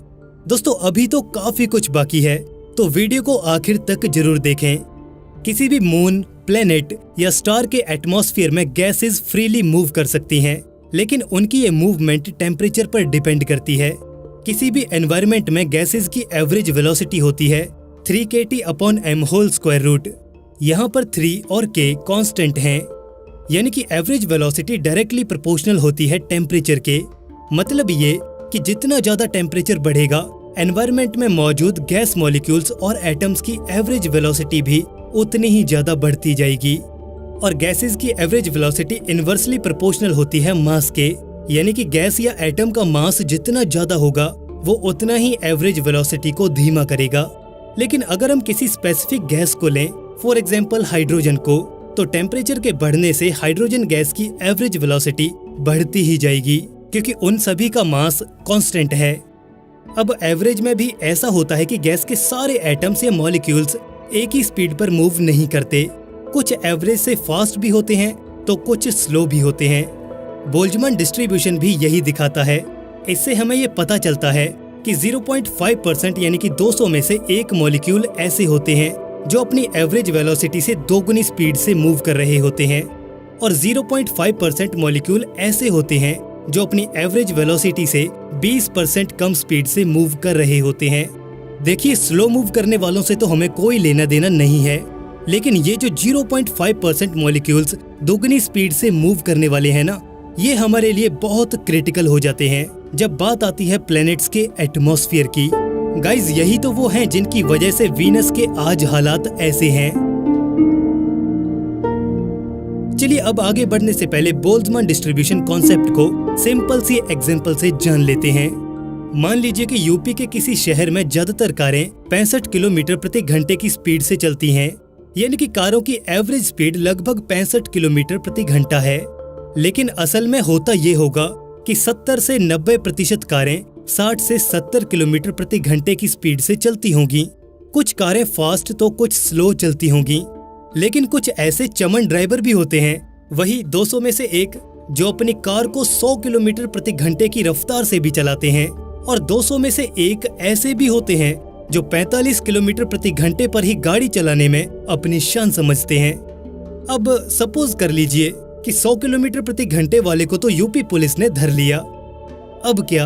दोस्तों, अभी तो काफी कुछ बाकी है, तो वीडियो को आखिर तक जरूर देखें। किसी भी मून, प्लेनेट या स्टार के एटमॉस्फेयर में गैसेस फ्रीली मूव कर सकती हैं, लेकिन उनकी ये मूवमेंट टेम्परेचर पर डिपेंड करती है। किसी भी एनवायरनमेंट में गैसेस की एवरेज वेलोसिटी होती है 3kT/m²। यहाँ पर 3 और k कांस्टेंट हैं, यानी कि एवरेज वेलोसिटी डायरेक्टली प्रोपोर्शनल होती है टेम्परेचर के। मतलब ये कि जितना ज्यादा टेम्परेचर बढ़ेगा, एनवायरनमेंट में मौजूद गैस मॉलिक्यूल्स और एटम्स की एवरेज वेलोसिटी भी उतनी ही ज्यादा बढ़ती जाएगी। और गैसेस की एवरेज वेलोसिटी इनवर्सली प्रोपोर्शनल होती है मास के, यानी कि गैस या एटम का मास जितना ज्यादा होगा वो उतना ही एवरेज वेलोसिटी को धीमा करेगा। लेकिन अगर हम किसी स्पेसिफिक गैस को लें, फॉर एग्जांपल हाइड्रोजन को, तो टेम्परेचर के बढ़ने से हाइड्रोजन गैस की एवरेज वेलोसिटी बढ़ती ही जाएगी, क्योंकि उन सभी का मास कांस्टेंट है। अब एवरेज में भी ऐसा होता है कि गैस के सारे एटम्स या मॉलिक्यूल्स एक ही स्पीड पर मूव नहीं करते। कुछ एवरेज से फास्ट भी होते हैं तो कुछ स्लो भी होते हैं। बोल्ट्जमैन डिस्ट्रीब्यूशन भी यही दिखाता है। इससे हमें ये पता चलता है कि 0.5% यानी कि 200 में से एक मॉलिक्यूल ऐसे होते हैं जो अपनी एवरेज वेलोसिटी से दोगुनी स्पीड से मूव कर रहे होते हैं, और 0.5% मॉलिक्यूल ऐसे होते हैं जो अपनी एवरेज वेलोसिटी से 20% कम स्पीड से मूव कर रहे होते हैं। देखिए, स्लो मूव करने वालों से तो हमें कोई लेना देना नहीं है, लेकिन ये जो 0.5% मॉलिक्यूल्स दोगुनी स्पीड से मूव करने वाले हैं ना, ये हमारे लिए बहुत क्रिटिकल हो जाते हैं जब बात आती है प्लैनेट्स के एटमॉस्फेयर की। गाइज, यही तो वो हैं जिनकी वजह से वीनस के आज हालात ऐसे हैं। चलिए अब आगे बढ़ने से पहले बोल्ट्जमैन डिस्ट्रीब्यूशन कॉन्सेप्ट को सिंपल सी एग्जांपल से जान लेते हैं। मान लीजिए कि यूपी के किसी शहर में ज्यादातर कारें 65 किलोमीटर प्रति घंटे की स्पीड से चलती हैं, यानी कि कारों की एवरेज स्पीड लगभग 65 किलोमीटर प्रति घंटा है। लेकिन असल में होता ये होगा कि 70 से 90% कारें 60 से 70 किलोमीटर प्रति घंटे की स्पीड से चलती होंगी। कुछ कारें फास्ट तो कुछ स्लो चलती होंगी। लेकिन कुछ ऐसे चमन ड्राइवर भी होते हैं, वही 200 में से एक, जो अपनी कार को 100 किलोमीटर प्रति घंटे की रफ्तार से भी चलाते हैं, और 200 में से एक ऐसे भी होते हैं जो 45 किलोमीटर प्रति घंटे पर ही गाड़ी चलाने में अपनी शान समझते हैं। अब सपोज कर लीजिए कि 100 किलोमीटर प्रति घंटे वाले को तो यूपी पुलिस ने धर लिया। अब क्या?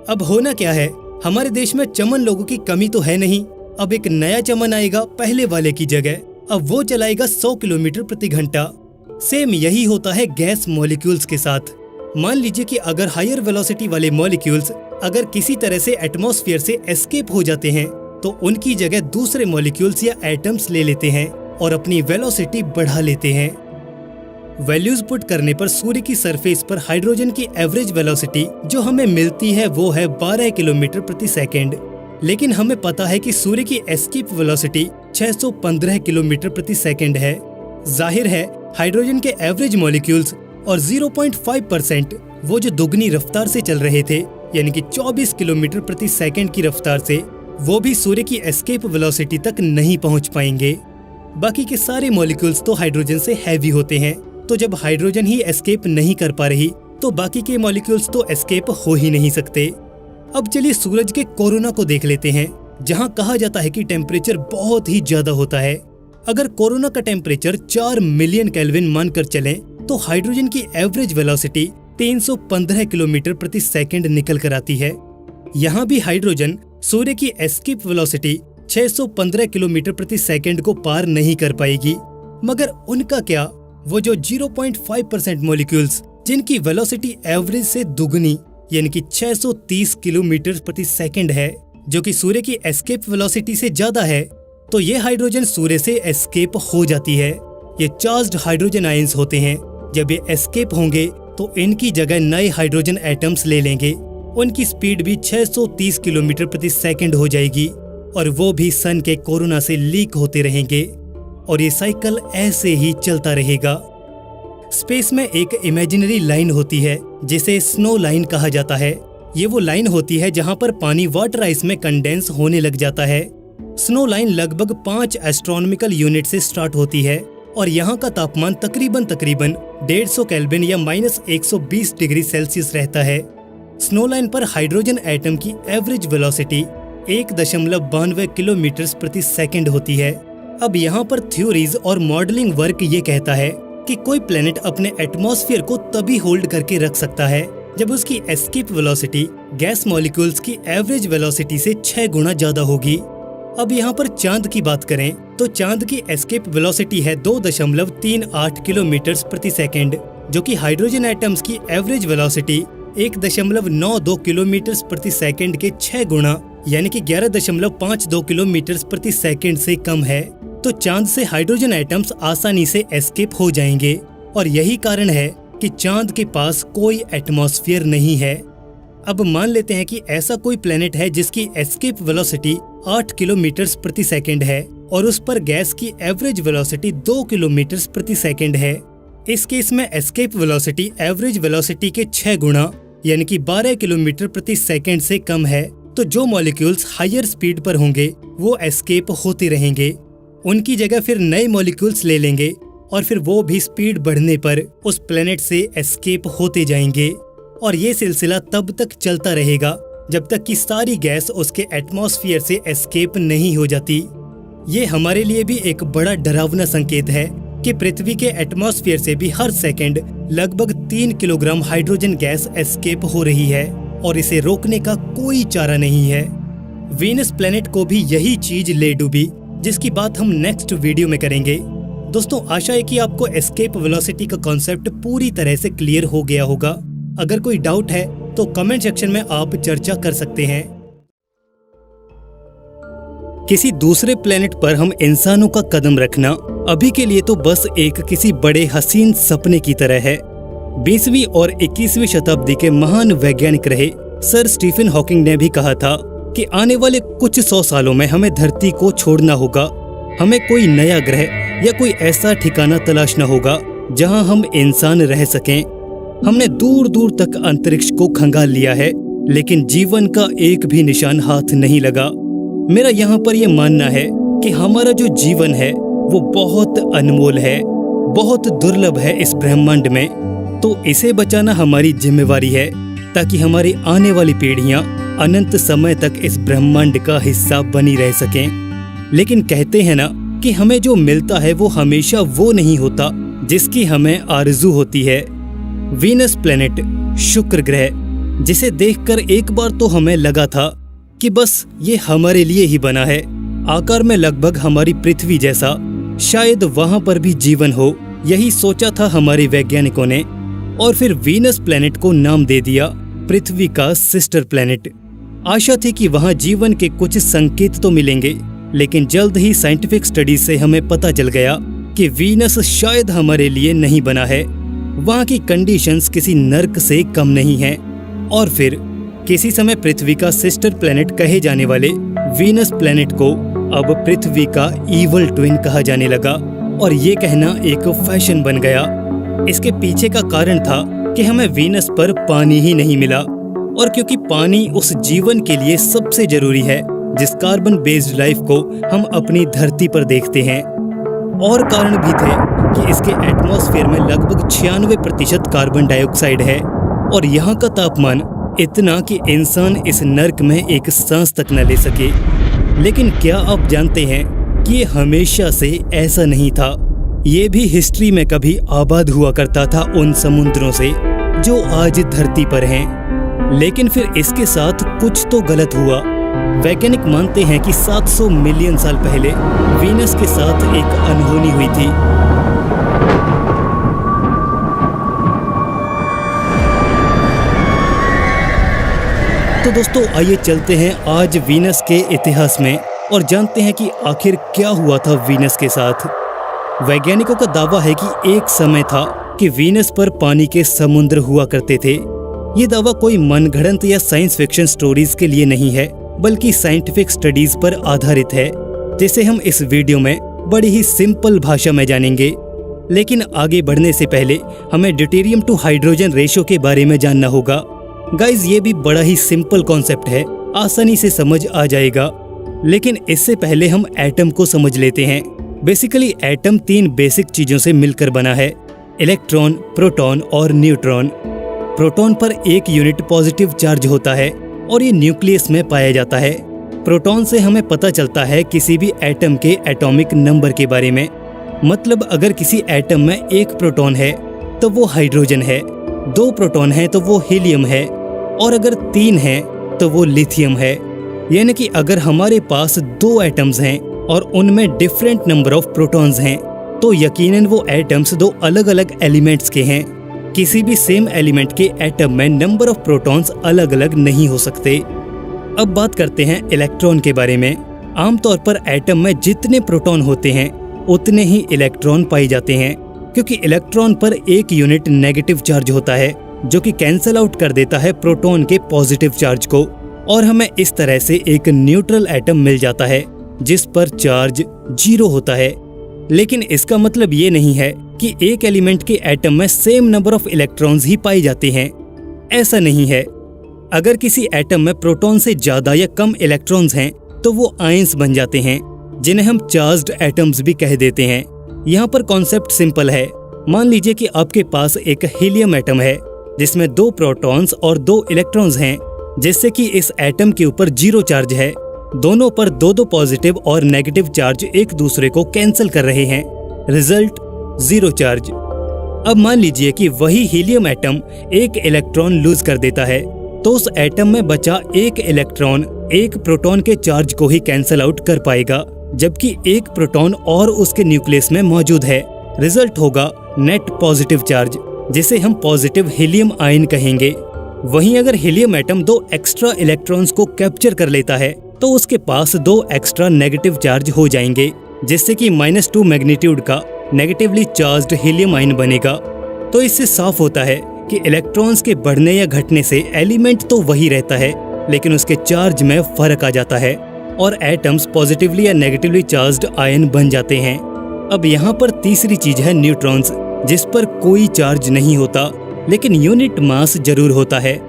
अब होना क्या है, हमारे देश में चमन लोगों की कमी तो है नहीं। अब एक नया चमन आएगा पहले वाले की जगह, अब वो चलाएगा 100 किलोमीटर प्रति घंटा। सेम यही होता है गैस मॉलिक्यूल्स के साथ। मान लीजिए कि अगर हायर वेलोसिटी वाले मॉलिक्यूल्स अगर किसी तरह से एटमॉस्फेयर से एस्केप हो जाते हैं, तो उनकी जगह दूसरे मॉलिक्यूल्स या एटम्स ले लेते हैं और अपनी वेलोसिटी बढ़ा लेते हैं। वैल्यूज पुट करने पर सूर्य की सरफेस पर हाइड्रोजन की एवरेज वेलोसिटी जो हमें मिलती है वो है 12 किलोमीटर प्रति सेकेंड। लेकिन हमें पता है कि सूर्य की एस्केप वेलोसिटी 615 किलोमीटर प्रति सेकेंड है। जाहिर है हाइड्रोजन के एवरेज मॉलिक्यूल्स और 0.5% वो जो दुगनी रफ्तार से चल रहे थे, यानी कि 24 किलोमीटर प्रति सेकंड की रफ्तार से, वो भी सूर्य की एस्केप वेलोसिटी तक नहीं पहुंच पाएंगे। बाकी के सारे मॉलिक्यूल्स तो हाइड्रोजन से हैवी होते हैं, तो जब हाइड्रोजन ही एस्केप नहीं कर पा रही तो बाकी के मॉलिक्यूल्स तो एस्केप हो ही नहीं सकते। अब चलिए सूरज के कोरोना को देख लेते हैं, जहां कहा जाता है कि टेम्परेचर बहुत ही ज्यादा होता है। अगर कोरोना का टेम्परेचर 4 मिलियन केल्विन मानकर चलें, तो हाइड्रोजन की एवरेज वेलोसिटी 315 किलोमीटर प्रति सेकंड निकल कर आती है। यहाँ भी हाइड्रोजन सूर्य की एस्केप वेलोसिटी 615 किलोमीटर प्रति सेकंड को पार नहीं कर पाएगी। मगर उनका क्या, वो जो 0.5% मॉलिक्यूल्स जिनकी वेलोसिटी एवरेज से दुगनी यानी कि 630 किलोमीटर प्रति सेकंड है, जो कि सूर्य की एस्केप वेलोसिटी से ज्यादा है, तो ये हाइड्रोजन सूर्य से एस्केप हो जाती है। ये चार्ज्ड हाइड्रोजन आयंस होते हैं। जब ये एस्केप होंगे तो इनकी जगह नए हाइड्रोजन एटम्स ले लेंगे। उनकी स्पीड भी 630 किलोमीटर प्रति सेकंड हो जाएगी और वो भी सन के कोरोना से लीक होते रहेंगे और ये साइकिल ऐसे ही चलता रहेगा। स्पेस में एक इमेजिनरी लाइन होती है जिसे स्नो लाइन कहा जाता है। ये वो लाइन होती है जहां पर पानी वाटर आइस में कंडेंस होने लग जाता है। स्नो लाइन लगभग 5 एस्ट्रोनॉमिकल यूनिट से स्टार्ट होती है और यहाँ का तापमान तकरीबन 150 केल्विन या -120 डिग्री सेल्सियस रहता है। स्नो लाइन पर हाइड्रोजन एटम की एवरेज वेलोसिटी 1.92 किलोमीटर प्रति सेकंड होती है। अब यहाँ पर थ्योरीज और मॉडलिंग वर्क ये कहता है कि कोई प्लेनेट अपने एटमॉस्फेयर को तभी होल्ड करके रख सकता है जब उसकी एस्केप वेलोसिटी गैस मॉलिक्यूल्स की एवरेज वेलोसिटी से 6 गुना ज्यादा होगी। अब यहाँ पर चांद की बात करें तो चांद की एस्केप वेलोसिटी है 2.38 किलोमीटर प्रति सेकंड, जो कि हाइड्रोजन एटम्स की एवरेज वेलोसिटी 1.92 किलोमीटर प्रति सेकंड के 6 गुना यानी कि 11.52 किलोमीटर प्रति सेकंड से कम है। तो चांद से हाइड्रोजन एटम्स आसानी से एस्केप हो जाएंगे और यही कारण है कि चांद के पास कोई एटमॉस्फेयर नहीं है। अब मान लेते हैं कि ऐसा कोई प्लेनेट है जिसकी एस्केप वेलोसिटी 8 किलोमीटर प्रति सेकंड है और उस पर गैस की एवरेज वेलोसिटी 2 किलोमीटर प्रति सेकंड है। इस केस में एस्केप वेलोसिटी एवरेज वेलोसिटी के 6 गुना यानी कि 12 किलोमीटर प्रति सेकंड से कम है। तो जो मॉलिक्यूल्स हायर स्पीड पर होंगे वो एस्केप होते रहेंगे। उनकी जगह फिर नए मॉलिक्यूल्स ले लेंगे और फिर वो भी स्पीड बढ़ने पर उस प्लेनेट से एस्केप होते जाएंगे और ये सिलसिला तब तक चलता रहेगा जब तक कि सारी गैस उसके एटमॉस्फेयर से एस्केप नहीं हो जाती। ये हमारे लिए भी एक बड़ा डरावना संकेत है कि पृथ्वी के एटमॉस्फेयर से भी हर सेकंड लगभग 3 किलोग्राम हाइड्रोजन गैस एस्केप हो रही है और इसे रोकने का कोई चारा नहीं है। वीनस प्लेनेट को भी यही चीज ले डूबी, जिसकी बात हम नेक्स्ट वीडियो में करेंगे। दोस्तों, आशा है कि आपको एस्केप वेलोसिटी का कॉन्सेप्ट पूरी तरह से क्लियर हो गया होगा। अगर कोई डाउट है तो कमेंट सेक्शन में आप चर्चा कर सकते हैं। किसी दूसरे प्लेनेट पर हम इंसानों का कदम रखना अभी के लिए तो बस एक किसी बड़े हसीन सपने की तरह है। 20वीं और 21वीं शताब्दी के महान वैज्ञानिक रहे सर स्टीफन हॉकिंग ने भी कहा था कि आने वाले कुछ 100 सालों में हमें धरती को छोड़ना होगा। हमें कोई नया ग्रह या कोई ऐसा ठिकाना तलाशना होगा जहां हम इंसान रह सकें। हमने दूर दूर तक अंतरिक्ष को खंगाल लिया है, लेकिन जीवन का एक भी निशान हाथ नहीं लगा। मेरा यहाँ पर यह मानना है कि हमारा जो जीवन है वो बहुत अनमोल है, बहुत दुर्लभ है इस ब्रह्मांड में। तो इसे बचाना हमारी जिम्मेवारी है ताकि हमारी आने वाली पीढ़ियां अनंत समय तक इस ब्रह्मांड का हिस्सा बनी रह सकें। लेकिन कहते हैं ना कि हमें जो मिलता है वो हमेशा वो नहीं होता जिसकी हमें आरज़ू होती है। वीनस प्लेनेट, शुक्र ग्रह, जिसे देखकर एक बार तो हमें लगा था कि बस ये हमारे लिए ही बना है, आकार में लगभग हमारी पृथ्वी जैसा, शायद वहां पर भी जीवन हो, यही सोचा था हमारे वैज्ञानिकों ने। और फिर वीनस प्लेनेट को नाम दे दिया पृथ्वी का सिस्टर प्लेनेट। आशा थी कि वहां जीवन के कुछ संकेत तो मिलेंगे, लेकिन जल्द ही साइंटिफिक स्टडीज से हमें पता चल गया कि वीनस शायद हमारे लिए नहीं बना है। वहां की कंडीशंस किसी नर्क से कम नहीं हैं। और फिर किसी समय पृथ्वी का सिस्टर प्लेनेट कहे जाने वाले वीनस प्लेनेट को अब पृथ्वी का ईवल ट्विन कहा जाने लगा और ये कहना एक फैशन बन गया। इसके पीछे का कारण था कि हमें वीनस पर पानी ही नहीं मिला, और क्योंकि पानी उस जीवन के लिए सबसे जरूरी है जिस कार्बन बेस्ड लाइफ को हम अपनी धरती पर देखते हैं। और कारण भी थे कि इसके एटमॉस्फेयर में लगभग 96% कार्बन डाइऑक्साइड है और यहाँ का तापमान इतना कि इंसान इस नर्क में एक सांस तक न ले सके। लेकिन क्या आप जानते हैं कि ये हमेशा से ऐसा नहीं था। ये भी हिस्ट्री में कभी आबाद हुआ करता था उन समुद्रों से जो आज धरती पर हैं। लेकिन फिर इसके साथ कुछ तो गलत हुआ। वैज्ञानिक मानते हैं कि 700 मिलियन साल पहले वीनस के साथ एक अनहोनी हुई थी। तो दोस्तों आइए चलते हैं आज वीनस के इतिहास में और जानते हैं कि आखिर क्या हुआ था वीनस के साथ। वैज्ञानिकों का दावा है कि एक समय था कि वीनस पर पानी के समुद्र हुआ करते थे। ये दावा कोई मनगढ़ंत या साइंस फिक्शन स्टोरीज के लिए नहीं है, बल्कि साइंटिफिक स्टडीज पर आधारित है, जिसे हम इस वीडियो में बड़ी ही सिंपल भाषा में जानेंगे। लेकिन आगे बढ़ने से पहले हमें ड्यूटेरियम टू हाइड्रोजन रेशो के बारे में जानना होगा। गाइज ये भी बड़ा ही सिंपल कॉन्सेप्ट है, आसानी से समझ आ जाएगा। लेकिन इससे पहले हम एटम को समझ लेते हैं। बेसिकली एटम 3 बेसिक चीजों से मिलकर बना है, इलेक्ट्रॉन, प्रोटॉन और न्यूट्रॉन। प्रोटॉन पर 1 यूनिट पॉजिटिव चार्ज होता है और ये न्यूक्लियस में पाया जाता है। प्रोटॉन से हमें पता चलता है किसी भी एटम के एटॉमिक नंबर के बारे में। मतलब अगर किसी एटम में 1 प्रोटॉन है तो वो हाइड्रोजन है, 2 प्रोटॉन है तो वो हीलियम है, और अगर 3 है तो वो लिथियम है। यानी कि अगर हमारे पास 2 एटम्स हैं और उनमें डिफरेंट नंबर ऑफ प्रोटॉन्स हैं तो यकीनन वो एटम्स 2 अलग अलग एलिमेंट्स के हैं। किसी भी सेम एलिमेंट के एटम में नंबर ऑफ प्रोटॉन्स अलग अलग नहीं हो सकते। अब बात करते हैं इलेक्ट्रॉन के बारे में। आमतौर पर एटम में जितने प्रोटॉन होते हैं उतने ही इलेक्ट्रॉन पाए जाते हैं, क्योंकि इलेक्ट्रॉन पर 1 यूनिट नेगेटिव चार्ज होता है जो कि कैंसल आउट कर देता है प्रोटॉन के पॉजिटिव चार्ज को, और हमें इस तरह से एक न्यूट्रल एटम मिल जाता है जिस पर चार्ज 0 होता है। लेकिन इसका मतलब ये नहीं है कि एक एलिमेंट के एटम में सेम नंबर ऑफ इलेक्ट्रॉन्स ही पाए जाते हैं। ऐसा नहीं है। अगर किसी एटम में प्रोटॉन से ज्यादा या कम इलेक्ट्रॉन्स हैं तो वो आयंस बन जाते हैं, जिन्हें हम चार्ज्ड एटम्स भी कह देते हैं। यहाँ पर कॉन्सेप्ट सिंपल है। मान लीजिए कि आपके पास एक हीलियम एटम है जिसमें 2 प्रोटॉन्स और 2 इलेक्ट्रॉन्स हैं, जिससे कि इस एटम के ऊपर 0 चार्ज है। दोनों पर 2 पॉजिटिव और नेगेटिव चार्ज एक दूसरे को कैंसिल कर रहे हैं। Result 0 charge. अब मान लीजिए कि वही हीलियम एटम 1 इलेक्ट्रॉन लूज कर देता है, तो उस एटम में बचा 1 इलेक्ट्रॉन 1 प्रोटॉन के चार्ज को ही कैंसिल आउट कर पाएगा, जबकि 1 प्रोटॉन और उसके न्यूक्लियस में मौजूद है। रिजल्ट होगा नेट पॉजिटिव चार्ज, जिसे हम पॉजिटिव हीलियम आयन कहेंगे। वहीं अगर हीलियम एटम 2 एक्स्ट्रा इलेक्ट्रॉन्स को कैप्चर कर लेता है तो उसके पास 2 एक्स्ट्रा नेगेटिव चार्ज हो जाएंगे, जिससे कि -2 मैग्नीट्यूड का नेगेटिवली चार्ज्ड हीलियम आयन बनेगा। तो इससे साफ होता है कि इलेक्ट्रॉन्स के बढ़ने या घटने से एलिमेंट तो वही रहता है, लेकिन उसके चार्ज में फर्क आ जाता है और एटम्स पॉजिटिवली या नेगेटिवली चार्ज्ड आयन बन जाते हैं। अब यहाँ पर तीसरी चीज है न्यूट्रॉन्स, जिस पर कोई चार्ज नहीं होता, लेकिन यूनिट मास जरूर होता है।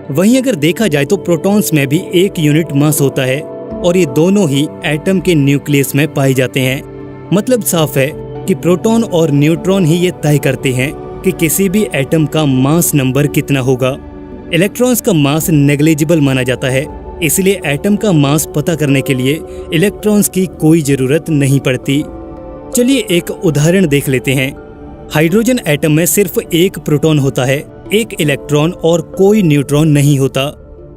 वहीं अगर देखा जाए तो प्रोटॉन्स में भी 1 यूनिट मास होता है और ये दोनों ही एटम के न्यूक्लियस में पाए जाते हैं। मतलब साफ है कि प्रोटॉन और न्यूट्रॉन ही ये तय करते हैं कि किसी भी एटम का मास नंबर कितना होगा। इलेक्ट्रॉन्स का मास नेग्लिजिबल माना जाता है, इसलिए एटम का मास पता करने के लिए इलेक्ट्रॉन्स की कोई जरूरत नहीं पड़ती। चलिए एक उदाहरण देख लेते हैं। हाइड्रोजन एटम में सिर्फ 1 प्रोटॉन होता है, 1 इलेक्ट्रॉन और कोई न्यूट्रॉन नहीं होता।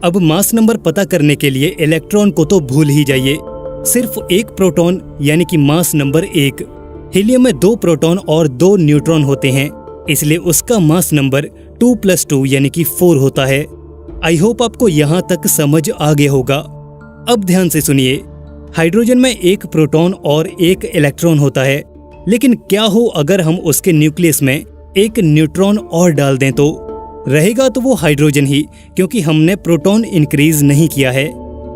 अब मास नंबर पता करने के लिए इलेक्ट्रॉन को तो भूल ही जाइए, सिर्फ 1 प्रोटॉन यानी कि मास नंबर 1। हीलियम में 2 प्रोटॉन और 2 न्यूट्रॉन होते हैं, इसलिए उसका मास नंबर 2 + 2 यानी कि 4 होता है। आई होप आपको यहाँ तक समझ आ गया होगा। अब ध्यान से सुनिए। हाइड्रोजन में 1 प्रोटॉन और 1 इलेक्ट्रॉन होता है, लेकिन क्या हो अगर हम उसके न्यूक्लियस में 1 न्यूट्रॉन और डाल दें तो रहेगा तो वो हाइड्रोजन ही, क्योंकि हमने प्रोटॉन इंक्रीज नहीं किया है।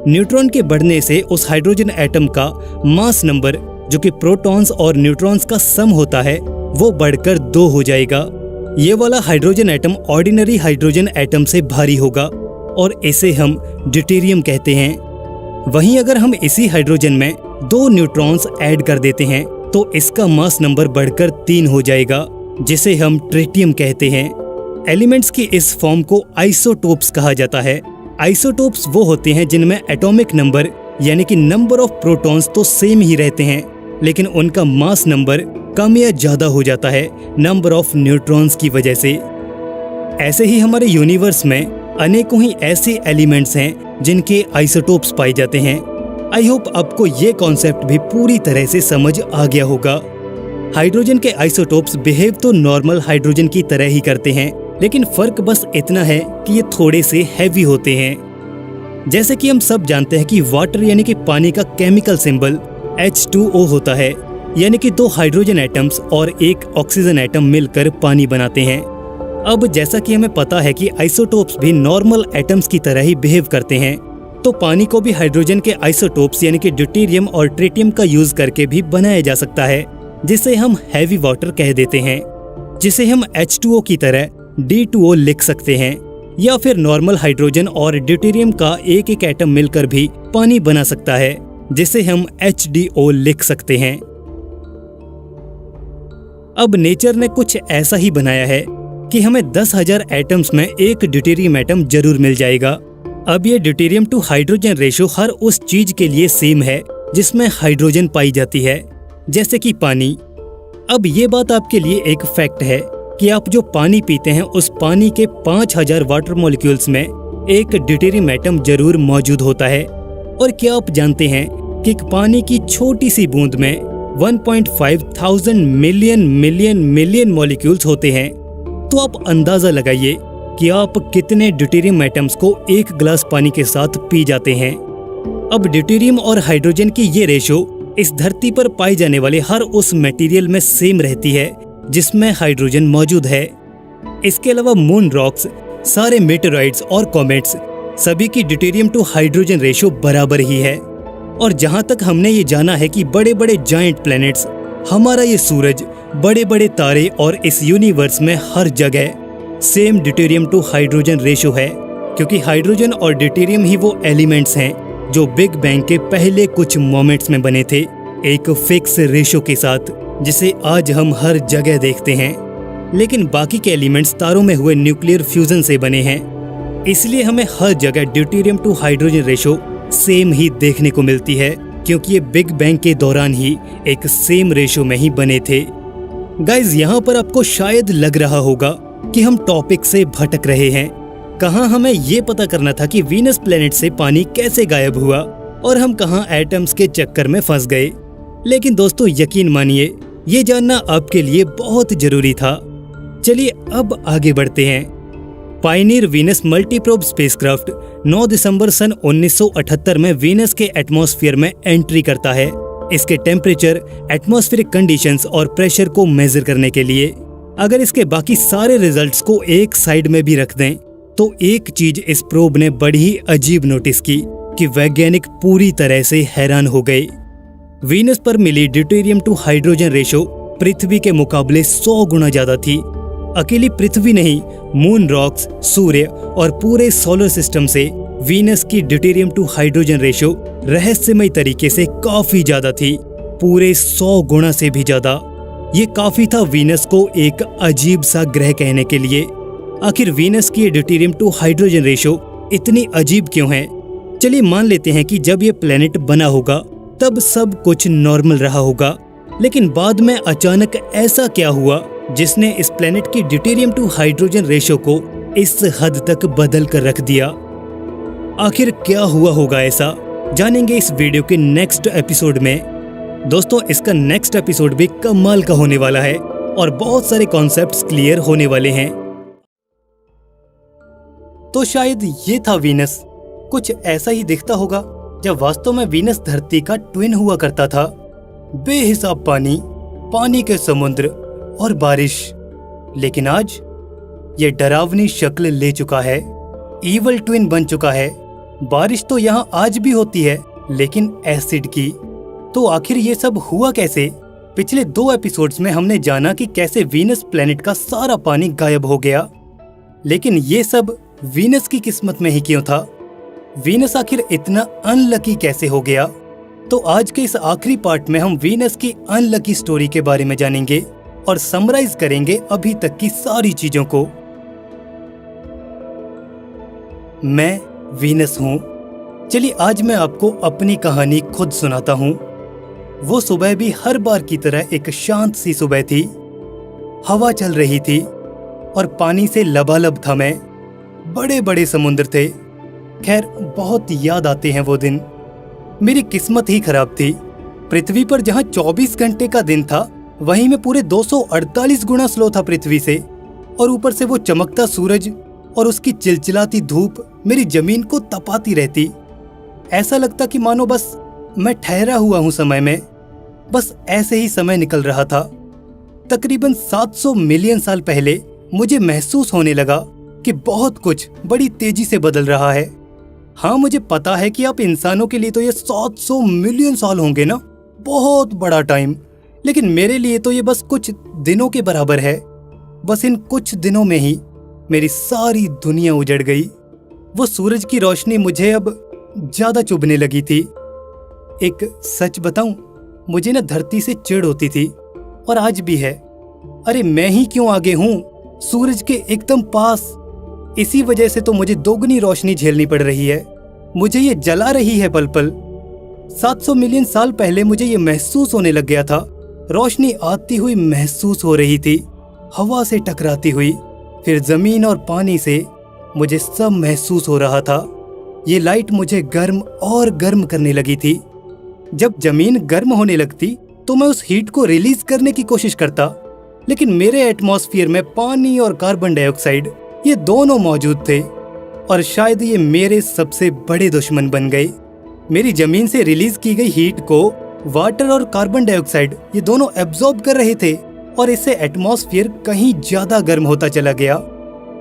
न्यूट्रॉन के बढ़ने से उस हाइड्रोजन एटम का मास नंबर, जो कि प्रोटॉन्स और न्यूट्रॉन्स का सम होता है, वो बढ़कर 2 हो जाएगा। ये वाला hydrogen atom ordinary hydrogen atom से भारी होगा और इसे हम ड्यूटेरियम कहते हैं। वहीं अगर हम इसी हाइड्रोजन में 2 न्यूट्रॉन्स ऐड कर देते हैं तो इसका मास नंबर बढ़कर 3 हो जाएगा, जिसे हम ट्रिटियम कहते हैं। एलिमेंट्स की इस फॉर्म को आइसोटोप्स कहा जाता है। आइसोटोप्स वो होते हैं जिनमें एटॉमिक नंबर यानी कि नंबर ऑफ प्रोटॉन्स तो सेम ही रहते हैं, लेकिन उनका मास नंबर कम या ज्यादा हो जाता है नंबर ऑफ न्यूट्रॉन्स की वजह से। ऐसे ही हमारे यूनिवर्स में अनेकों ही ऐसे एलिमेंट्स हैं जिनके आइसोटोप्स पाए जाते हैं। आई होप आपको ये कॉन्सेप्ट भी पूरी तरह से समझ आ गया होगा। हाइड्रोजन के आइसोटोप्स बिहेव तो नॉर्मल हाइड्रोजन की तरह ही करते हैं, लेकिन फर्क बस इतना है कि ये थोड़े से हैवी होते हैं। जैसे कि हम सब जानते हैं कि वाटर यानी कि पानी का केमिकल सिंबल H2O होता है, यानी कि 2 हाइड्रोजन एटम्स और 1 ऑक्सीजन एटम मिलकर पानी बनाते हैं। अब जैसा कि हमें पता है कि आइसोटोप्स भी नॉर्मल एटम्स की तरह ही बिहेव करते हैं, तो पानी को भी हाइड्रोजन के आइसोटोप्स यानी कि ड्यूटेरियम और ट्रिटियम का यूज करके भी बनाया जा सकता है, जिसे हम हैवी वाटर कह देते हैं, जिसे हम H2O की तरह D2O लिख सकते हैं, या फिर नॉर्मल हाइड्रोजन और ड्यूटेरियम का एक एक एटम मिलकर भी पानी बना सकता है, जिसे हम HDO लिख सकते हैं। अब नेचर ने कुछ ऐसा ही बनाया है कि हमें 10,000 एटम्स में एक ड्यूटेरियम एटम जरूर मिल जाएगा। अब ये ड्यूटेरियम टू हाइड्रोजन रेशो हर उस चीज के लिए सेम है जिसमें हाइड्रोजन पाई जाती है, जैसे कि पानी। अब ये बात आपके लिए एक फैक्ट है कि आप जो पानी पीते हैं उस पानी के 5,000 वाटर मॉलिक्यूल्स में एक ड्यूटेरियम एटम जरूर मौजूद होता है। और क्या आप जानते हैं कि पानी की छोटी सी बूंद में 1.5 मिलियन मॉलिक्यूल्स होते हैं। तो आप अंदाजा लगाइए कि आप कितने ड्यूटेरियम एटम्स को एक गिलास पानी के साथ पी जाते हैं। अब ड्यूटेरियम और हाइड्रोजन की ये रेशो इस धरती पर पाए जाने वाले हर उस मटेरियल में सेम रहती है जिसमें हाइड्रोजन मौजूद है। इसके अलावा मून रॉक्स, सारे मेटेरॉइड्स और कॉमेट्स सभी की ड्यूटेरियम टू हाइड्रोजन रेशो बराबर ही है। और जहां तक हमने ये जाना है कि बड़े बड़े जायंट प्लैनेट्स, हमारा ये सूरज, बड़े बड़े तारे और इस यूनिवर्स में हर जगह same deuterium to hydrogen ratio है, क्योंकि हाइड्रोजन और ड्यूटेरियम ही वो एलिमेंट्स हैं जो बिग बैंग के पहले कुछ मोमेंट्स में बने थे, एक फिक्स रेशो के साथ, जिसे आज हम हर जगह देखते हैं। लेकिन बाकी के एलिमेंट्स तारों में हुए न्यूक्लियर फ्यूजन से बने हैं, इसलिए हमें हर जगह deuterium to hydrogen ratio same ही देखने को मिलती है, क्योंकि ये बिग बैंग के दौरान ही एक सेम रेशो में ही बने थे। गाइज, यहाँ पर आपको शायद लग रहा होगा कि हम टॉपिक से भटक रहे हैं। कहाँ हमें ये पता करना था कि वीनस प्लेनेट से पानी कैसे गायब हुआ और हम कहाँ एटम्स के चक्कर में फंस गए। लेकिन दोस्तों, यकीन मानिए, ये जानना आपके लिए बहुत जरूरी था। चलिए अब आगे बढ़ते हैं। पायनियर वीनस मल्टीप्रोब स्पेसक्राफ्ट 9 दिसंबर सन 1978 में वीनस के एटमॉस्फेयर में एंट्री करता है, इसके टेम्परेचर, एटमॉस्फेरिक कंडीशंस और प्रेशर को मेजर करने के लिए। अगर इसके बाकी सारे रिजल्ट्स को एक साइड में भी रख दें, तो एक चीज इस प्रोब ने बड़ी ही अजीब नोटिस की कि वैज्ञानिक पूरी तरह से हैरान हो गए। वीनस पर मिली ड्यूटेरियम टू हाइड्रोजन रेशो पृथ्वी के मुकाबले 100 गुना ज्यादा थी। अकेली पृथ्वी नहीं, मून रॉक्स, सूर्य और पूरे सोलर सिस्टम से वीनस की ड्यूटेरियम टू हाइड्रोजन रेशो रहस्यमय तरीके से काफी ज्यादा थी, पूरे 100 गुना से भी ज्यादा। ये काफी था वीनस को एक अजीब सा ग्रह कहने के लिए। आखिर वीनस की ड्यूटेरियम टू हाइड्रोजन रेशो इतनी अजीब क्यों है? चलिए मान लेते हैं कि जब ये प्लेनेट बना होगा तब सब कुछ नॉर्मल रहा होगा, लेकिन बाद में अचानक ऐसा क्या हुआ जिसने इस प्लेनेट की ड्यूटेरियम टू हाइड्रोजन रेशो को इस हद तक बदल कर रख दिया? आखिर क्या हुआ होगा ऐसा, जानेंगे इस वीडियो के नेक्स्ट एपिसोड में। दोस्तों, इसका नेक्स्ट एपिसोड भी कमाल का होने वाला है और बहुत सारे कॉन्सेप्ट्स क्लियर होने वाले हैं। तो शायद ये था वीनस। कुछ ऐसा ही दिखता होगा जब वास्तव में वीनस धरती का ट्विन हुआ करता था। बेहिसाब पानी, पानी के समुद्र और बारिश। लेकिन आज ये डरावनी शक्ल ले चुका है, ईवल ट्विन बन चुका है। बारिश तो यहाँ आज भी होती है, लेकिन एसिड की। तो आखिर ये सब हुआ कैसे? पिछले 2 एपिसोड्स में हमने जाना कि कैसे वीनस प्लेनेट का सारा पानी गायब हो गया, लेकिन ये सब वीनस की किस्मत में ही क्यों था? वीनस आखिर इतना अनलकी कैसे हो गया? तो आज के इस आखिरी पार्ट में हम वीनस की अनलकी स्टोरी के बारे में जानेंगे और समराइज करेंगे अभी तक की सारी चीजों को। मैं वीनस हूँ। चलिए आज मैं आपको अपनी कहानी खुद सुनाता हूँ। वो सुबह भी हर बार की तरह एक शांत सी सुबह थी। हवा चल रही थी और पानी से लबालब था मैं। बड़े बड़े समुद्र थे। खैर बहुत याद आते हैं वो दिन। मेरी किस्मत ही खराब थी। पृथ्वी पर जहाँ 24 घंटे का दिन था, वहीं मैं पूरे 248 गुना स्लो था पृथ्वी से। और ऊपर से वो चमकता सूरज और उसकी चिलचिलाती धूप मेरी जमीन को तपाती रहती। ऐसा लगता कि मानो बस मैं ठहरा हुआ हूं समय में। बस ऐसे ही समय निकल रहा था। तकरीबन 700 मिलियन साल पहले मुझे महसूस होने लगा कि बहुत कुछ बड़ी तेजी से बदल रहा है। हाँ, मुझे पता है कि आप इंसानों के लिए तो ये 700 मिलियन साल होंगे ना, बहुत बड़ा टाइम। लेकिन मेरे लिए तो ये बस कुछ दिनों के बराबर है। बस इन कुछ दिनों में ही मेरी सारी दुनिया उजड़ गई। वो सूरज की रोशनी मुझे अब ज्यादा चुभने लगी थी। एक सच बताऊं, मुझे ना धरती से चिढ़ होती थी और आज भी है। अरे मैं ही क्यों आगे हूं, सूरज के एकदम पास। इसी वजह से तो मुझे दोगुनी रोशनी झेलनी पड़ रही है। मुझे ये जला रही है पल पल। 700 मिलियन साल पहले मुझे ये महसूस होने लग गया था। रोशनी आती हुई महसूस हो रही थी, हवा से टकराती हुई, फिर जमीन और पानी से। मुझे सब महसूस हो रहा था। ये लाइट मुझे गर्म और गर्म करने लगी थी। जब जमीन गर्म होने लगती तो मैं उस हीट को रिलीज करने की कोशिश करता, लेकिन मेरे एटमॉस्फेयर में पानी और कार्बन डाइऑक्साइड ये दोनों मौजूद थे और शायद ये मेरे सबसे बड़े दुश्मन बन गए। मेरी जमीन से रिलीज की गई हीट को वाटर और कार्बन डाइऑक्साइड ये दोनों एब्जॉर्ब कर रहे थे और इससे एटमॉस्फेयर कहीं ज्यादा गर्म होता चला गया।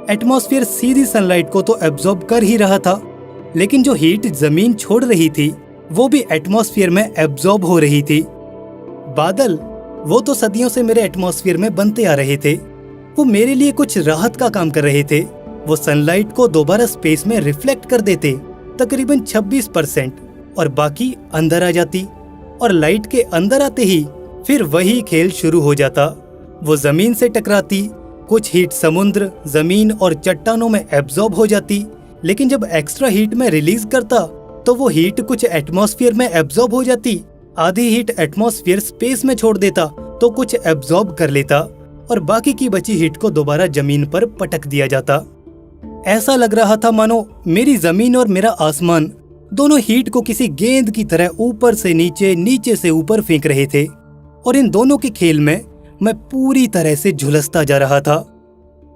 एटमॉस्फेयर सीधी सनलाइट को तो एब्जॉर्ब कर ही रहा था, लेकिन जो हीट जमीन छोड़ रही थी वो भी एटमॉस्फेयर में एब्जॉर्ब हो रही थी। बादल वो तो सदियों से मेरे एटमॉस्फेयर में बनते आ रहे थे। वो मेरे लिए कुछ राहत का काम कर रहे थे। वो सनलाइट को दोबारा स्पेस में रिफ्लेक्ट कर देते, तकरीबन 26%, और बाकी अंदर आ जाती। और लाइट के अंदर आते ही फिर वही खेल शुरू हो जाता। वो जमीन से टकराती, कुछ हीट समुद्र, जमीन और चट्टानों में एब्जॉर्ब हो जाती। लेकिन जब एक्स्ट्रा हीट में रिलीज करता तो वो हीट कुछ एटमॉस्फेयर में एब्जॉर्ब हो जाती। आधी हीट एटमॉस्फेयर स्पेस में छोड़ देता तो कुछ एब्जॉर्ब कर लेता और बाकी की बची हीट को दोबारा जमीन पर पटक दिया जाता। ऐसा लग रहा था मानो मेरी जमीन और मेरा आसमान दोनों हीट को किसी गेंद की तरह ऊपर से नीचे, नीचे से ऊपर फेंक रहे थे। और इन दोनों के खेल में मैं पूरी तरह से झुलसता जा रहा था,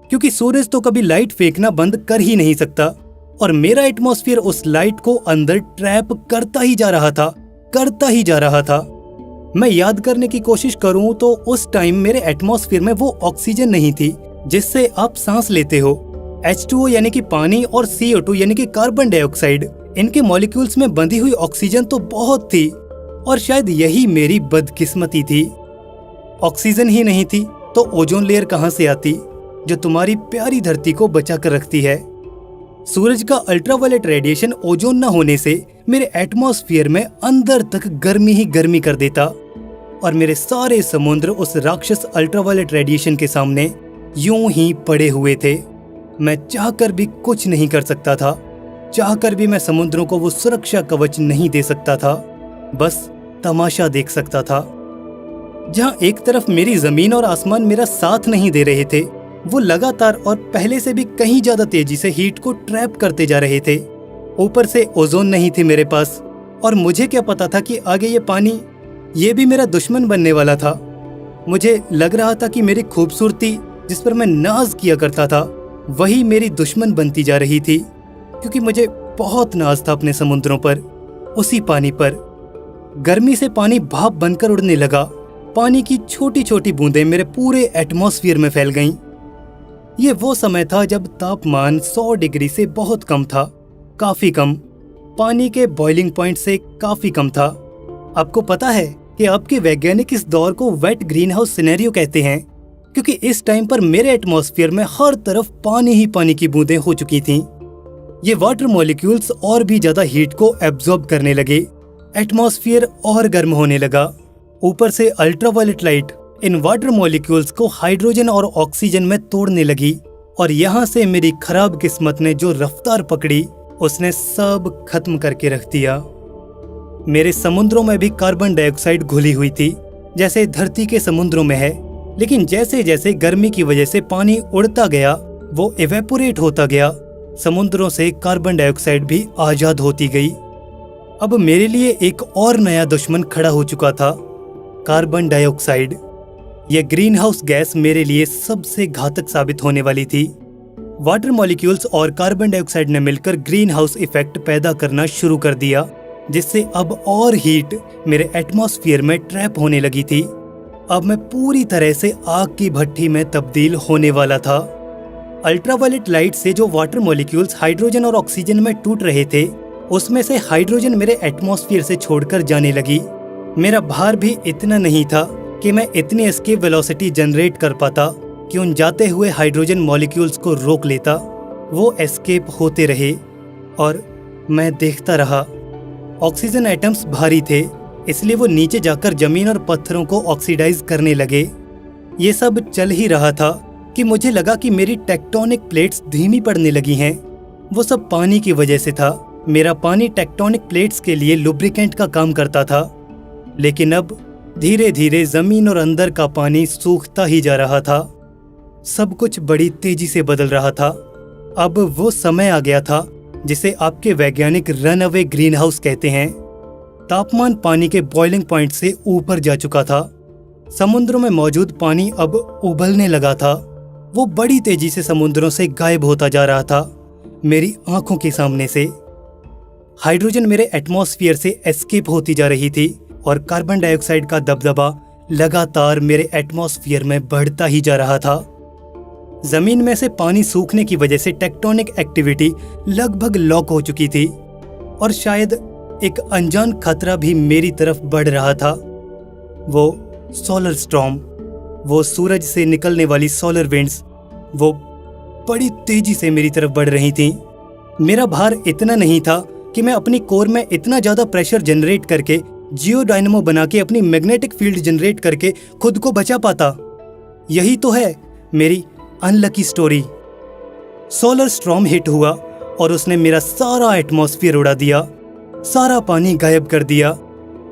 क्योंकि सूरज तो कभी लाइट फेंकना बंद कर ही नहीं सकता और मेरा एटमॉस्फेयर उस लाइट को अंदर ट्रैप करता ही जा रहा था, करता ही जा रहा था। मैं याद करने की कोशिश करूं तो उस टाइम मेरे एटमॉस्फेयर में वो ऑक्सीजन नहीं थी जिससे आप सांस लेते हो। H2O यानी कि पानी और CO2 यानी कि कार्बन डाइऑक्साइड, इनके मॉलिक्यूल्स में बंधी हुई ऑक्सीजन तो बहुत थी और शायद यही मेरी बदकिस्मती थी। ऑक्सीजन ही नहीं थी तो ओजोन लेयर कहां से आती, जो तुम्हारी प्यारी धरती को बचा कर रखती है। सूरज का अल्ट्रावायलेट रेडिएशन ओजोन न होने से मेरे एटमॉस्फेयर में अंदर तक गर्मी ही गर्मी कर देता और मेरे सारे समुद्र उस राक्षस अल्ट्रावायलेट रेडिएशन के सामने यूं ही पड़े हुए थे। मैं चाहकर भी कुछ नहीं कर सकता था। चाहकर भी मैं समुद्रों को वो सुरक्षा कवच नहीं दे सकता था, बस तमाशा देख सकता था। जहां एक तरफ मेरी जमीन और आसमान मेरा साथ नहीं दे रहे थे, वो लगातार और पहले से भी कहीं ज्यादा तेजी से हीट को ट्रैप करते जा रहे थे। ऊपर से ओजोन नहीं थी मेरे पास और मुझे क्या पता था कि आगे ये पानी ये भी मेरा दुश्मन बनने वाला था। मुझे लग रहा था कि मेरी खूबसूरती जिस पर मैं नाज किया करता था वही मेरी दुश्मन बनती जा रही थी, क्योंकि मुझे बहुत नाज था अपने समुद्रों पर, उसी पानी पर। गर्मी से पानी भाप बनकर उड़ने लगा। पानी की छोटी छोटी बूंदें मेरे पूरे एटमॉस्फेयर में फैल गईं। ये वो समय था जब तापमान 100 डिग्री से बहुत कम था, काफी कम, पानी के बॉइलिंग पॉइंट से काफी कम था। आपको पता है कि आपके वैज्ञानिक इस दौर को वेट ग्रीन हाउस सिनेरियो कहते हैं, क्योंकि इस टाइम पर मेरे एटमॉस्फेयर में हर तरफ पानी ही पानी की बूंदें हो चुकी थीं। ये वाटर मॉलिक्यूल्स और भी ज्यादा हीट को एब्जॉर्ब करने लगे। एटमॉस्फेयर और गर्म होने लगा। ऊपर से ultraviolet light in water molecules को हाइड्रोजन और ऑक्सीजन में तोड़ने लगी और यहाँ से मेरी खराब किस्मत ने जो रफ्तार पकड़ी उसने सब खत्म करके रख दिया। मेरे समुद्रों में भी कार्बन डाइऑक्साइड घुली हुई थी, जैसे धरती के समुद्रों में है। लेकिन जैसे जैसे गर्मी की वजह से पानी उड़ता गया, वो इवेपोरेट होता गया। समुद्रों से कार्बन डाइऑक्साइड भी आजाद होती गई। अब मेरे लिए एक और नया दुश्मन खड़ा हो चुका था, कार्बन डाइऑक्साइड। यह ग्रीन हाउस गैस मेरे लिए सबसे घातक साबित होने वाली थी। वाटर मॉलिक्यूल्स और कार्बन डाइऑक्साइड ने मिलकर ग्रीन हाउस इफेक्ट पैदा करना शुरू कर दिया, जिससे अब और हीट मेरे एटमॉस्फेयर में ट्रैप होने लगी थी। अब मैं पूरी तरह से आग की भट्टी में तब्दील होने वाला था। अल्ट्रावायलेट लाइट से जो वाटर मॉलिक्यूल्स हाइड्रोजन और ऑक्सीजन में टूट रहे थे, उसमें से हाइड्रोजन मेरे एटमॉस्फेयर से छोड़कर जाने लगी। मेरा भार भी इतना नहीं था कि मैं इतनी एस्केप वेलोसिटी जनरेट कर पाता कि उन जाते हुए हाइड्रोजन मॉलिक्यूल्स को रोक लेता। वो एस्केप होते रहे और मैं देखता रहा। ऑक्सीजन एटम्स भारी थे, इसलिए वो नीचे जाकर जमीन और पत्थरों को ऑक्सीडाइज करने लगे। ये सब चल ही रहा था कि मुझे लगा कि मेरी टेक्टोनिक प्लेट्स धीमी पड़ने लगी हैं। वो सब पानी की वजह से था। मेरा पानी टेक्टोनिक प्लेट्स के लिए लुब्रिकेंट का काम करता था, लेकिन अब धीरे धीरे जमीन और अंदर का पानी सूखता ही जा रहा था। सब कुछ बड़ी तेजी से बदल रहा था। अब वो समय आ गया था जिसे आपके वैज्ञानिक रन अवे ग्रीन हाउस कहते हैं। तापमान पानी के बॉइलिंग पॉइंट से ऊपर जा चुका था। समुद्रों में मौजूद पानी अब उबलने लगा था। वो बड़ी तेजी से समुद्रों से गायब होता जा रहा था, मेरी आंखों के सामने से। हाइड्रोजन मेरे एटमॉस्फेयर से एस्केप होती जा रही थी और कार्बन डाइऑक्साइड का दबदबा लगातार मेरे एटमॉस्फेयर में बढ़ता ही जा रहा था। जमीन में से पानी सूखने की वजह से टेक्टोनिक एक्टिविटी लगभग लॉक हो चुकी थी और शायद एक अनजान खतरा भी मेरी तरफ बढ़ रहा था। वो सोलर स्टॉर्म, वो सूरज से निकलने वाली सोलर विंड्स, वो बड़ी तेजी से मेरी तरफ बढ़ रही थीं। मेरा भार इतना नहीं था कि मैं अपनी कोर में इतना ज्यादा प्रेशर जनरेट करके जियो डायनेमो बना के अपनी मैग्नेटिक फील्ड जनरेट करके खुद को बचा पाता। यही तो है मेरी unlucky story. Solar storm hit हुआ और उसने मेरा सारा एटमॉस्फेयर उड़ा दिया, सारा पानी गायब कर दिया।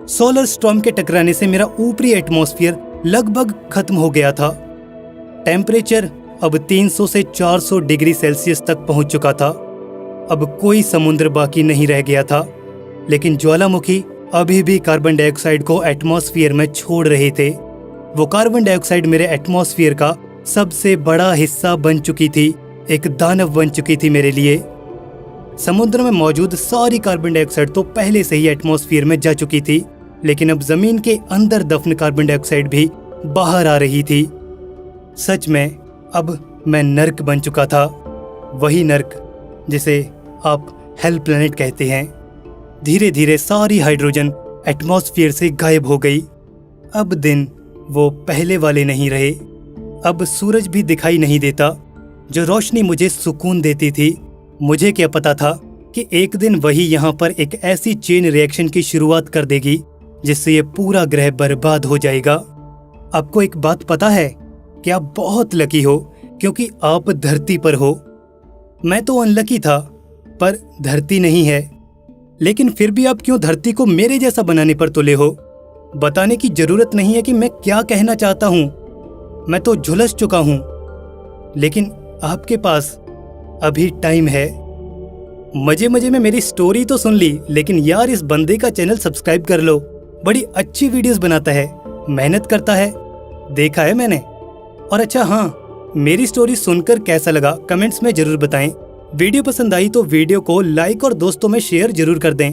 सोलर स्टॉर्म के टकराने से मेरा ऊपरी एटमॉस्फेयर लगभग खत्म हो गया था। टेम्परेचर अब 300 से 400 डिग्री सेल्सियस तक पहुंच चुका था। अब कोई समुद्र बाकी नहीं रह गया था, लेकिन ज्वालामुखी अभी भी कार्बन डाइऑक्साइड को एटमॉस्फेयर में छोड़ रहे थे। वो कार्बन डाइऑक्साइड मेरे एटमॉस्फेयर का सबसे बड़ा हिस्सा बन चुकी थी, एक दानव बन चुकी थी मेरे लिए। समुद्र में मौजूद सारी कार्बन डाइऑक्साइड तो पहले से ही एटमॉस्फेयर में जा चुकी थी, लेकिन अब जमीन के अंदर दफन कार्बन डाइऑक्साइड भी बाहर आ रही थी। सच में अब मैं नर्क बन चुका था, वही नर्क जिसे आप हेल प्लैनेट कहते हैं। धीरे धीरे सारी हाइड्रोजन एटमॉस्फेयर से गायब हो गई। अब दिन वो पहले वाले नहीं रहे। अब सूरज भी दिखाई नहीं देता। जो रोशनी मुझे सुकून देती थी, मुझे क्या पता था कि एक दिन वही यहाँ पर एक ऐसी चेन रिएक्शन की शुरुआत कर देगी जिससे ये पूरा ग्रह बर्बाद हो जाएगा। आपको एक बात पता है कि आप बहुत लकी हो क्योंकि आप धरती पर हो। मैं तो अनलकी था, पर धरती नहीं है। लेकिन फिर भी आप क्यों धरती को मेरे जैसा बनाने पर तुले हो? बताने की जरूरत नहीं है कि मैं क्या कहना चाहता हूँ। मैं तो झुलस चुका हूँ, लेकिन आपके पास अभी टाइम है। मजे मजे में मेरी स्टोरी तो सुन ली, लेकिन यार इस बंदे का चैनल सब्सक्राइब कर लो। बड़ी अच्छी वीडियोस बनाता है, मेहनत करता है, देखा है मैंने। और अच्छा हाँ, मेरी स्टोरी सुनकर कैसा लगा कमेंट्स में जरूर बताएं। वीडियो पसंद आई तो वीडियो को लाइक और दोस्तों में शेयर जरूर कर दें।